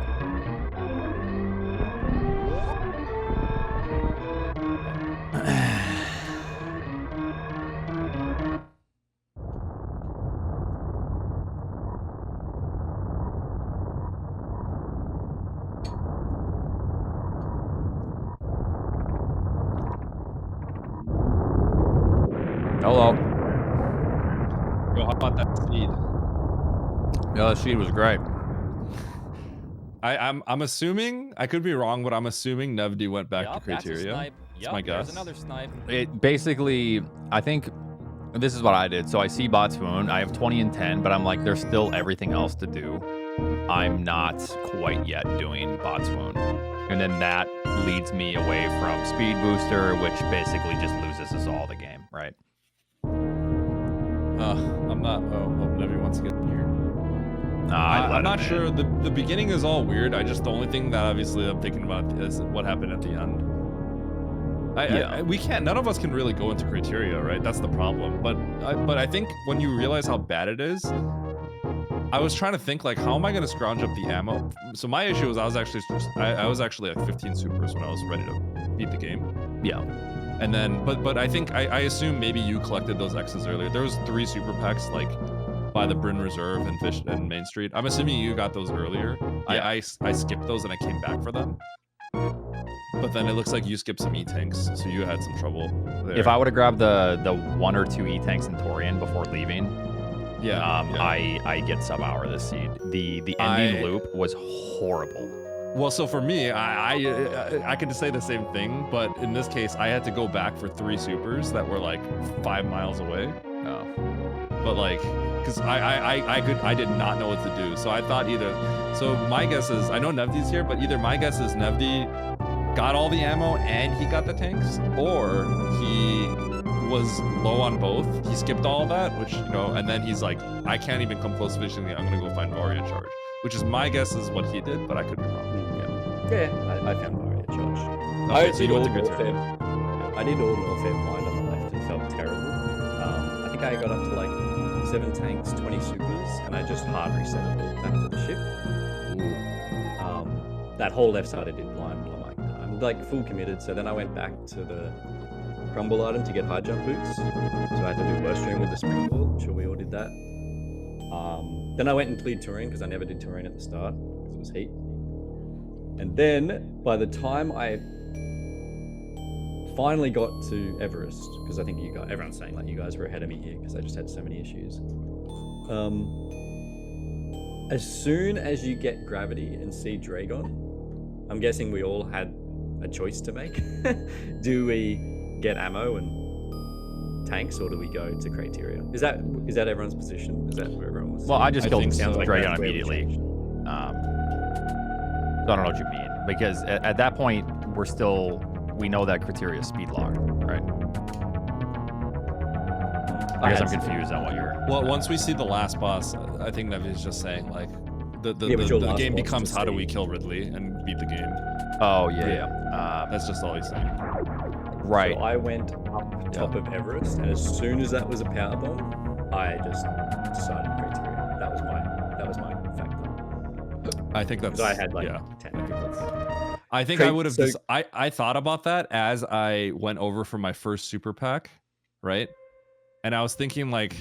Hello. Yo, how about that seed? Yeah, the seed was great. I'm assuming, I could be wrong, but I'm assuming Nevdi went back to Yup, Criteria. that's a snipe. That's Yup, my there's guess. another snipe. It basically, I think this is what I did. So I see Bot Swoon. I have 20 and 10, but I'm like, there's still everything else to do. I'm not quite yet doing Bot Swoon. And then that leads me away from Speed Booster, which basically just loses us all the game, right? I'm not. Oh, Nevdi wants to get in here. I'm not sure. The beginning is all weird. The only thing that obviously I'm thinking about is what happened at the end. We can't. None of us can really go into Criteria, right? That's the problem. But I think when you realize how bad it is, I was trying to think like, how am I going to scrounge up the ammo? So my issue was I was actually at 15 supers when I was ready to beat the game. Yeah. And then, but I think I assume maybe you collected those X's earlier. There was 3 super packs like by the Bryn Reserve and Fish and Main Street. I'm assuming you got those earlier. Yeah. I skipped those and I came back for them. But then it looks like you skipped some E-tanks, so you had some trouble there. If I would have grabbed the 1 or 2 E-tanks in Torian before leaving, I get sub-hour this seed. The ending loop was horrible. Well, so for me, I could just say the same thing, but in this case, I had to go back for 3 supers that were like 5 miles away. Oh. But like, because I did not know what to do, so I thought so my guess is, I know Nevdi's here, but either my guess is Nevdi got all the ammo and he got the tanks, or he was low on both. He skipped all that, which, and then he's like, I can't even come close to finishing it. I'm gonna go find Varia Charge, which is my guess is what he did, but I could be wrong. Yeah, I found Varia Charge. Okay, so you went to Criteria. I did all Norfair blind on the left and felt terrible. I think I got up to like 7 tanks, 20 supers, and I just hard reset it back to the ship. That whole left side I did blind, but I'm like full committed. So then I went back to the crumble item to get high jump boots. So I had to do burst stream with the springboard. I'm sure we all did that. Then I went and cleared terrain because I never did terrain at the start because it was heat. And then by the time I finally got to Everest, because I think everyone's saying like you guys were ahead of me here because I just had so many issues. As soon as you get gravity and see Dragon, I'm guessing we all had a choice to make. Do we get ammo and tanks, or do we go to Criteria? Is that everyone's position? Is that where everyone was? Well, I just killed like Dragon immediately. So I don't know what you mean, because at that point we know that Criteria is speed locked, right? I guess I'm confused on what you're. Well, once we see the last boss, I think Nevi's just saying like the game becomes how do we kill Ridley and beat the game. Oh yeah. That's just all he's saying. Right. So I went up top of Everest, and as soon as that was a power bomb, I just decided Criteria. That was my factor. I think that's. I had like 10. I think I would have. I thought about that as I went over for my first super pack, right? And I was thinking like,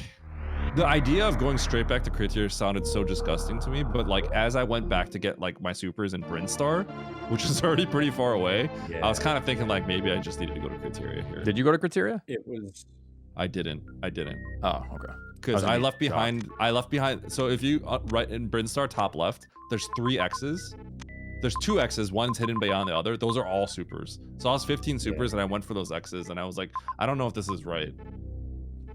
the idea of going straight back to Criteria sounded so disgusting to me. But like, as I went back to get like my supers in Brinstar, which is already pretty far away, I was kind of thinking like maybe I just needed to go to Criteria here. Did you go to Criteria? It was. I didn't. Oh, okay. Because I left behind. So if you right in Brinstar top left, there's 3 X's. There's 2 X's. One's hidden beyond the other. Those are all supers. So I was 15 supers, and I went for those X's, and I was like, I don't know if this is right.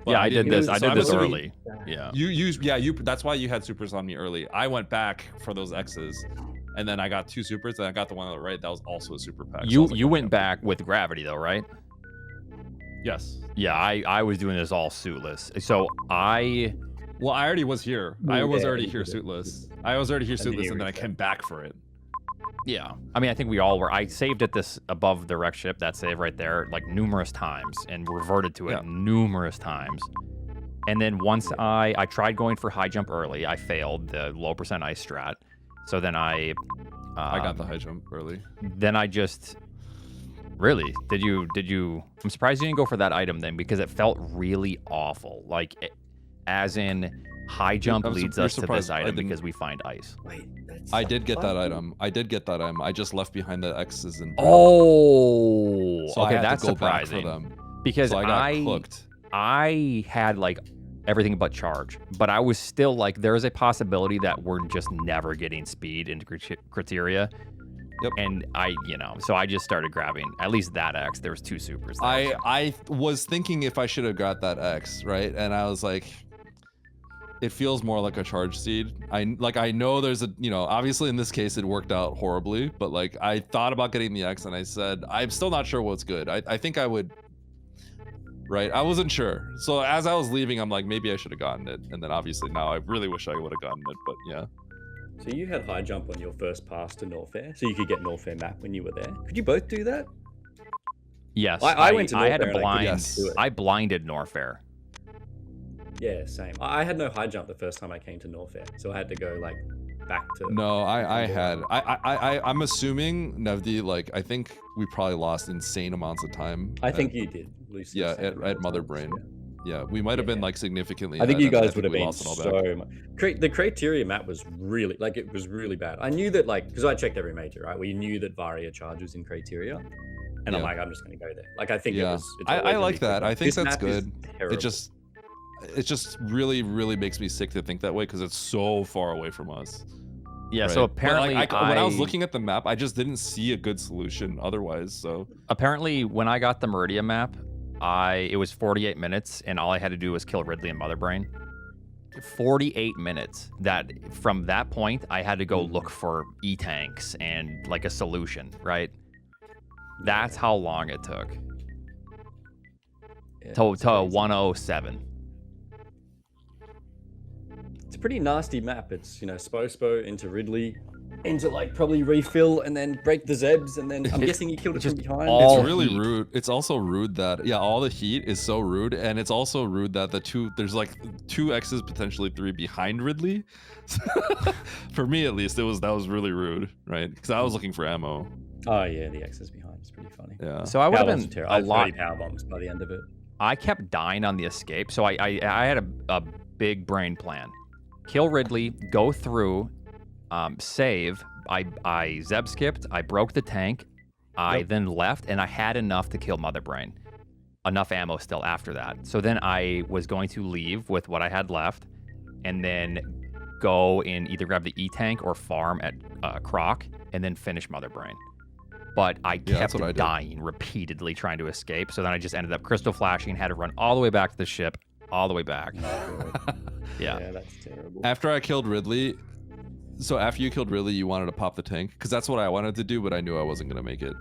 But Yeah, I did this. I so did I'm this assuming early. Yeah. You. That's why you had supers on me early. I went back for those X's, and then I got 2 supers, and I got the one on the right. That was also a super pack. So I You was like, you okay, went I'm back with gravity though, right? good. Yes. Yeah, I was doing this all suitless. So Well, I already was here. I was Yeah, already you here did it. suitless. I was already here then suitless, you and then I reset. came back for it. yeah. I mean, I think we all were. I saved at this above the wreck ship, that save right there, like numerous times, and reverted to it Yeah. numerous times. And then once I tried going for high jump early, I failed the low percent ice strat. So then I got the high jump early. Then I just really did you? I'm surprised you didn't go for that item then, because it felt really awful. Like, as in high jump leads us to this surprised I item didn't- because we find ice. Wait, that's I did get that fucking- item. I just left behind the X's and Oh, so I okay, had that's to go back surprising. for them. Because So I got cooked. I had like everything but charge, but I was still like, there is a possibility that we're just never getting speed into criteria. Yep. And so I just started grabbing at least that X. There was 2 supers there. I was thinking if I should have got that X, right? And I was like, it feels more like a charge seed. I know there's a, obviously in this case it worked out horribly, but like I thought about getting the X and I said, I'm still not sure what's good. I think I would, right? I wasn't sure. So as I was leaving, I'm like, maybe I should have gotten it. And then obviously now I really wish I would have gotten it, but yeah. So you had high jump on your first pass to Norfair, so you could get Norfair map when you were there. Could you both do that? Yes, I went to I had Norfair to and I blind. couldn't do it. I blinded Norfair. Yeah, same. I had no high jump the first time I came to Norfair, so I had to go like back to. No, I'm assuming Nevdi, like I think we probably lost insane amounts of time. I think you did. Lucy, Yeah, same at amount of Mother times, Brain. yeah. Yeah, we might have been Yeah. like significantly. I think ahead, you and guys would have we been lost it all back. so much. The criteria map was really it was really bad. I knew that because I checked every major, right? We knew that Varia charge was in criteria, and I'm Yeah. like, I'm just gonna go there. Like I think Yeah, it's I always gonna like be that. quicker. I think This that's map is good. terrible. It just really makes me sick to think that way because it's so far away from us. Yeah, right? so But, apparently like, when I was looking at the map, I just didn't see a good solution otherwise. So apparently when I got the Meridia map, it was 48 minutes, and all I had to do was kill Ridley and Mother Brain. 48 minutes. That from that point, I had to go look for E-tanks and like a solution, right? That's how long it took. Yeah, To it's crazy. 107. It's a pretty nasty map. It's Spo into Ridley, into like probably refill and then break the Zebs, and then I'm guessing you killed it from just behind. all- it's really heat. rude. It's also rude that all the heat is so rude, and it's also rude that there's like 2 X's, potentially 3 behind Ridley. For me at least, that was really rude, right? Because I was looking for ammo. Oh yeah, the X is behind. It's pretty funny. Yeah. So I would have Power bombs been are terrible. I a had lot. 30 power bombs by the end of it. I kept dying on the escape, so I had a big brain plan. Kill Ridley, go through, save. I Zeb skipped, I broke the tank, I then left, and I had enough to kill Mother Brain. Enough ammo still after that. So then I was going to leave with what I had left, and then go and either grab the E-tank or farm at Croc, and then finish Mother Brain. But I that's kept what I did. dying repeatedly trying to escape, so then I just ended up crystal flashing, had to run all the way back to the ship, all the way back. Yeah. Yeah, that's terrible. After I killed Ridley, so after you killed Ridley, you wanted to pop the tank because that's what I wanted to do, but I knew I wasn't gonna make it.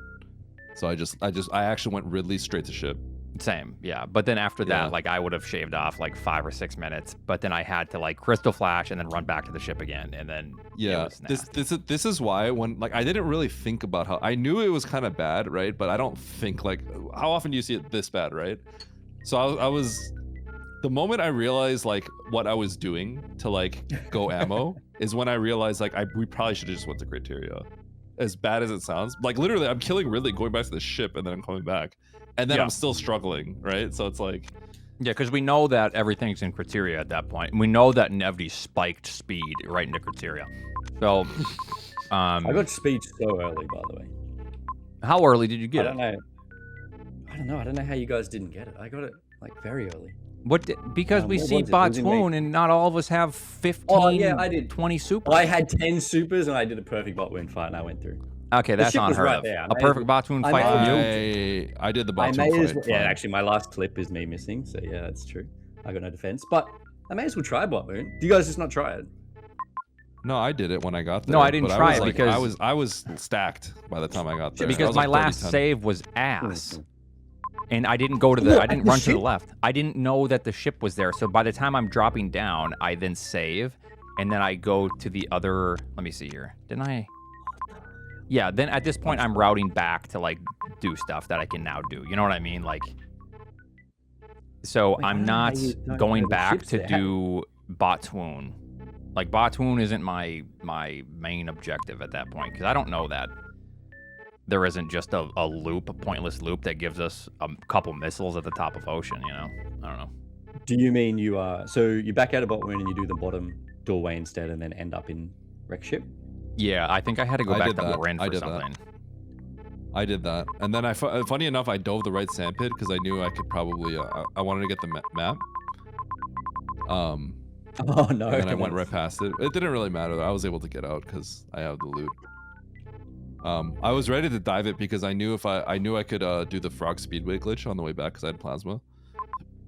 So I actually went Ridley straight to ship. Same, yeah. But then after that, Yeah. like I would have shaved off like 5 or 6 minutes, but then I had to like crystal flash and then run back to the ship again, and then it Yeah, was this is why when like I didn't really think about how I knew it was kind of bad, right? But I don't think like how often do you see it this bad, right? So I was the moment I realized like what I was doing to like go ammo is when I realized like we probably should have just went to criteria. As bad as it sounds, like literally I'm killing Ridley, going back to the ship, and then I'm coming back, and then Yeah. I'm still struggling, right? So it's like Yeah, because we know that everything's in criteria at that point. And we know that Nevdi spiked speed right into criteria. So, I got speed so early, by the way. how early did you I get don't it? know. I don't know how you guys didn't get it. I got it like very early. Because we what see was it? Was it Botswoon, me? and not all of us have 15, Oh, yeah, I did. 20 supers. I had 10 supers and I did a perfect bot wound fight and I went through. Okay, that's ship was unheard right of. there. I A may perfect Botswoon I fight may for as you? I did the I bottom may as fight. well, yeah, fine. actually my last clip is me missing, so yeah, that's true. I got no defense. But I may as well try bot wound. Do you guys just not try it? No, I did it when I got there. No, I didn't but try was it like, because I was stacked by the time I got there. I because was my like last 30-10. save was ass. And I didn't go to the I didn't run to the ship? left. I didn't know that the ship was there. So by the time I'm dropping down, I then save and then I go to the other, let me see here. Didn't I? Yeah, then at this point I'm routing back to like do stuff that I can now do. You know what I mean? Like so Wait, I'm I don't know how not you don't know going the back ship's to there. do Botswoon. Like Botswoon isn't my main objective at that point because I don't know that there isn't just a loop, a pointless loop that gives us a couple missiles at the top of ocean, you know? I don't know. Do you mean you so you back out of bot wound and you do the bottom doorway instead and then end up in wreck ship? Yeah, I think I had to go I back did to that. Marin I for did that. something. I did that, and then funny enough, I dove the right sandpit because I knew I could probably. I wanted to get the map. Oh no! And then I went right past it. It didn't really matter. I was able to get out because I have the loot. I was ready to dive it because I knew if I knew I could do the frog speedway glitch on the way back because I had plasma,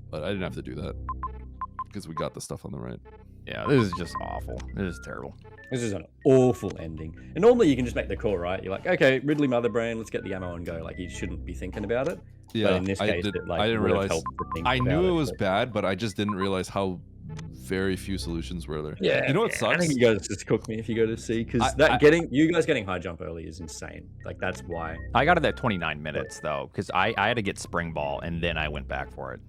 but I didn't have to do that because we got the stuff on the right. Yeah, this is just awful. This is terrible. This is an awful ending. And normally you can just make the call, right? You're like, okay, Ridley Mother Brain, let's get the ammo and go. Like you shouldn't be thinking about it. Yeah, But in this I case, did. it, like, I didn't would have realize. helped to think I about knew it was but- bad, but I just didn't realize how very few solutions were there. Yeah, You know what I sucks? think you guys just cook me if you go to C because you guys getting high jump early is insane. Like that's why. I got it at 29 minutes though, because I had to get spring ball and then I went back for it.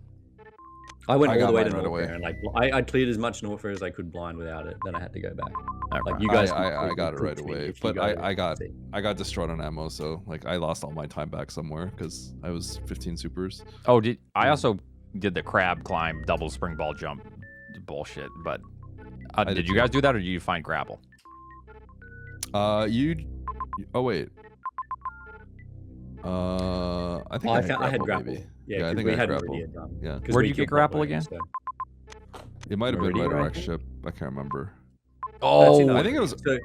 I went I all got the way to mine right Norfair away. and like I cleared as much Norfair as I could blind without it. Then I had to go back. Okay. Like you guys, I got it cooked right me away, if you but go I to got C. I got destroyed on ammo, so like I lost all my time back somewhere because I was 15 supers. Oh, I also did the crab climb, double spring ball jump bullshit, but did did you guys do that or did you find grapple? Oh wait. I think I had grapple. maybe. Yeah, Yeah, I 'cause think we I had grappled. Meridia done. Yeah. 'Cause Where'd we you get killed grapple Botwoon again? instead. It might have been Meridia, right I wreck think. ship. I can't remember. Actually, no, I think it was. So,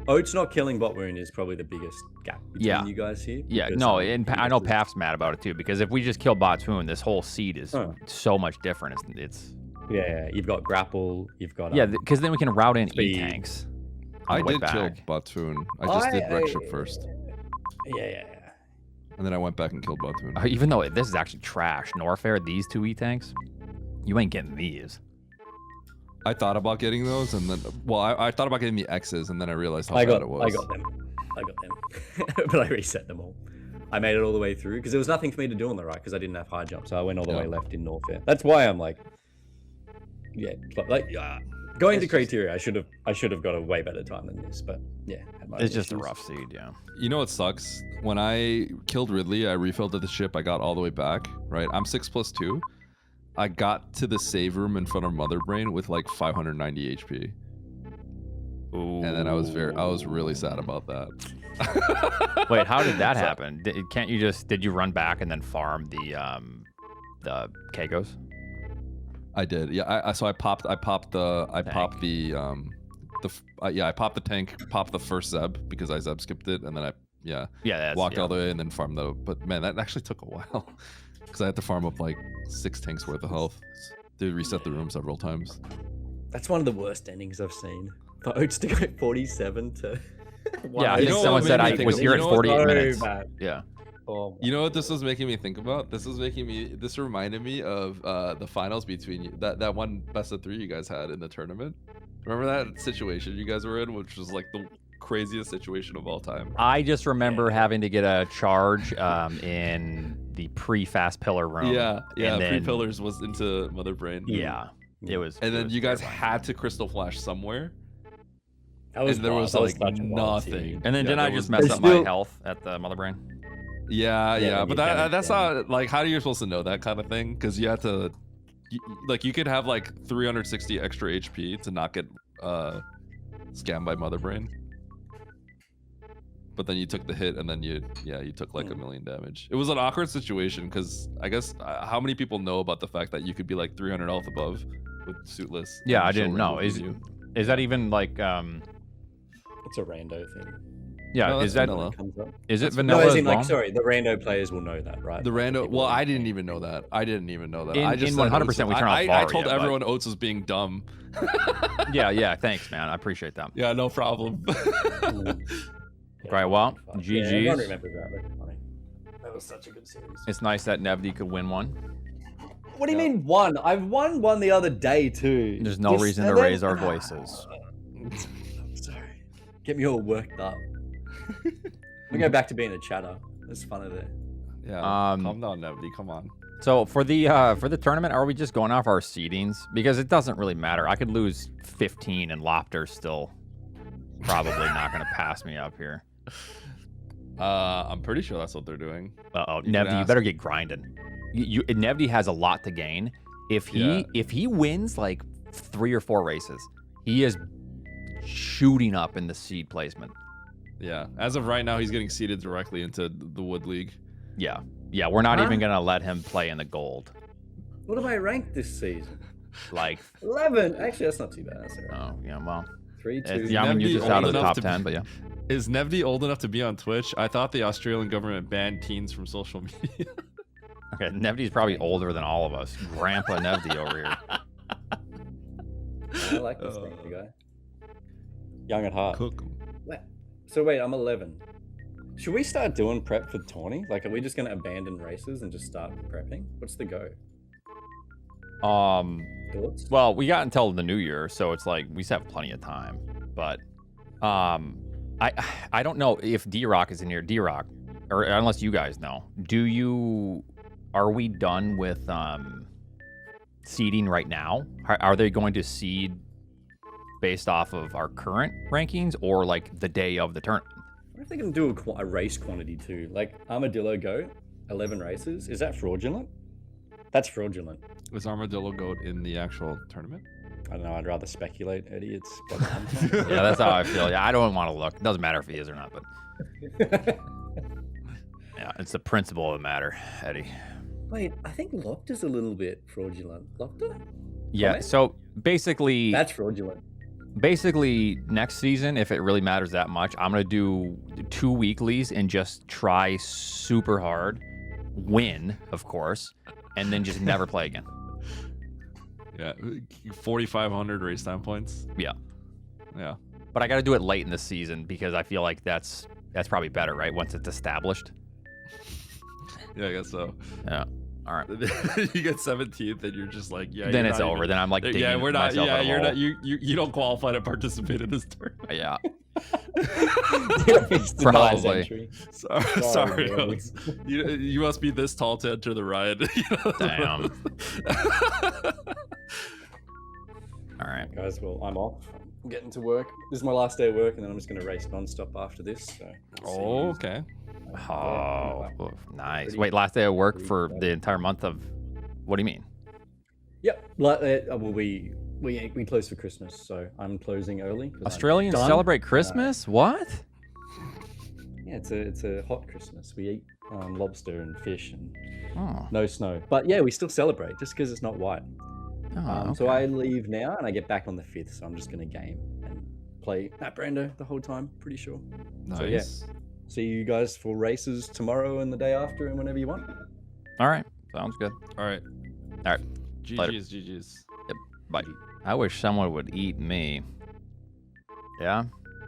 Oats not killing bot wound is probably the biggest gap between Yeah. you guys here. Yeah, because, no, you and guys I know is- Paf's mad about it too because if we just kill Botswoon, this whole seed is Huh. so much different. It's Yeah, you've got grapple. You've got yeah, because then we can route in speed. E-tanks. I on the way did kill back. Batoon. I just did wreck ship first, Yeah. and then I went back and killed Batoon. Even though this is actually trash, Norfair, these two E-tanks, you ain't getting these. I thought about getting those, and then I thought about getting the X's, and then I realized how I bad got it was. them. But I reset them all. I made it all the way through because there was nothing for me to do on the right because I didn't have high jump, so I went all the Yeah. way left in Norfair. That's why I'm like, going to criteria. I should have got a way better time than this, but yeah, had my It's own just a issues. rough seed, yeah. You know what sucks? When I killed Ridley, I refilled at the ship. I got all the way back. Right, I'm 6+2. I got to the save room in front of Mother Brain with like 590 HP, Ooh. and then I was really sad about that. Wait, how did that happen? Can't you just did you run back and then farm the Kagos? I did. Yeah. I popped the tank, popped the first Zeb because I Zeb skipped it, and then walked all the way and then farmed the. But man, that actually took a while because I had to farm up like 6 tanks worth of health. They reset the room several times. That's one of the worst endings I've seen. For Oats to go 47 to. Yeah, I You think know someone what said made me I think was of- here you at know what- 48 So minutes. bad. Yeah. Oh, You know what this was making me think about? This reminded me of the finals between you, that one best of 3 you guys had in the tournament. Remember that situation you guys were in, which was like the craziest situation of all time. I just remember having to get a charge in the pre-fast pillar room. Yeah, and then- Pre-pillars was into Mother Brain. Yeah, it was. And it then was you guys terrifying. had to crystal flash somewhere, that was and there wild. was That like such a wild nothing. scene. And then Yeah, didn't I there just was- mess They up my still- health at the Mother Brain? Yeah, Yeah, but you kinda that's can. not like how are you supposed to know that kind of thing? Because you have to, you could have like 360 extra HP to not get scammed by Mother Brain. But then you took the hit, and then you took like a million damage. It was an awkward situation because I guess how many people know about the fact that you could be like 300 health above with suitless? Yeah, and I she'll didn't know. remove you. Is that even like It's a rando thing. Yeah, No, is that's that vanilla. is it That's vanilla No, as as in, well? like, sorry, the rando players will know that, right? The Like, rando. people Well, that I are didn't playing. even know that. I didn't even know that. In- I just in said 100% Oats- we turn off I told Varia, but- everyone Oats was being dumb. Yeah, thanks, man. I appreciate that. Yeah, no problem. Right, well, Yeah, everyone GG's. remembers that. That's funny. That was such a good series. It's nice that Nevdi could win one. What do you mean one? I've won one the other day too. There's no reason to and then- raise our voices. I'm sorry. Get me all worked up. We go back to being a chatter. It's fun of it. Yeah. Um, Calm down, Nevdi. Come on. So for the tournament, are we just going off our seedings? Because it doesn't really matter. I could lose 15 and Lopter's still probably not going to pass me up here. I'm pretty sure that's what they're doing. Uh-oh, You can Nevdi, you ask. better get grinding. Nevdi has a lot to gain. If he wins like 3 or 4 races, he is shooting up in the seed placement. Yeah. As of right now, he's getting seeded directly into the Wood League. Yeah, we're not Huh? even gonna let him play in the gold. What have I ranked this season? Like, 11. Actually, that's not too bad. That's all right. oh yeah, well, 3, 2. yeah, I mean you're Nevdi just out old of the enough top to 10, be- but yeah. Is Nevdi old enough to be on Twitch? I thought the Australian government banned teens from social media. Okay, Nevdi's probably older than all of us. Grandpa Nevdi over here. I like this thing, the guy. Young at heart. Cook 'em. So wait, I'm 11. Should we start doing prep for tourney? Like, are we just gonna abandon races and just start prepping? What's the go? Thoughts? Well, we got until the new year, so it's like we still have plenty of time. But I don't know if D-Rock is in here. D-Rock, or unless you guys know, are we done with seeding right now? Are they going to seed based off of our current rankings or like the day of the tournament? What if they can do a race quantity too? Like Armadillo Goat, 11 races. Is that fraudulent? That's fraudulent. Is Armadillo Goat in the actual tournament? I don't know. I'd rather speculate, Eddie. It's Yeah, that's how I feel. Yeah, I don't want to look. It doesn't matter if he is or not, but yeah, it's the principle of the matter, Eddie. Wait, I think Locked is a little bit fraudulent. Locked? Yeah, Comment? so basically, That's fraudulent. next season, if it really matters that much, I'm gonna do 2 weeklies and just try super hard, win, of course, and then just never play again. Yeah. 4,500 race time points. Yeah, Yeah. but I got to do it late in the season because I feel like that's probably better, right? Once it's established. Yeah, I guess so. Yeah. All right. You get 17th, and you're just like, yeah. Then you're it's not over. even- Then I'm like, yeah, digging we're not. myself Yeah, out of a you're hole. not. You don't qualify to participate in this tournament. Yeah. It's denied Probably. entry. Sorry, Barry. Oats. You must be this tall to enter the ride. Damn. All right. Guys, well, I'm off. I'm getting to work. This is my last day of work, and then I'm just going to race non-stop after this. So I'll see you. Oh, okay. Oh, Yeah. nice. Pretty- Wait, last day of work pretty for bad. the entire month of. What do you mean? Yep. Well, we close for Christmas, so I'm closing early. 'cause I'm Australians done. celebrate Christmas? What? Yeah, it's a hot Christmas. We eat lobster and fish and Oh, no snow. But yeah, we still celebrate just because it's not white. oh, So I leave now and I get back on the 5th. So I'm just gonna game and play at Brando the whole time. Pretty sure. Nice. So, yeah. See you guys for races tomorrow and the day after and whenever you want. all right. Sounds good. All right. All right. Later. GG's. Bye. I wish someone would eat me. Yeah?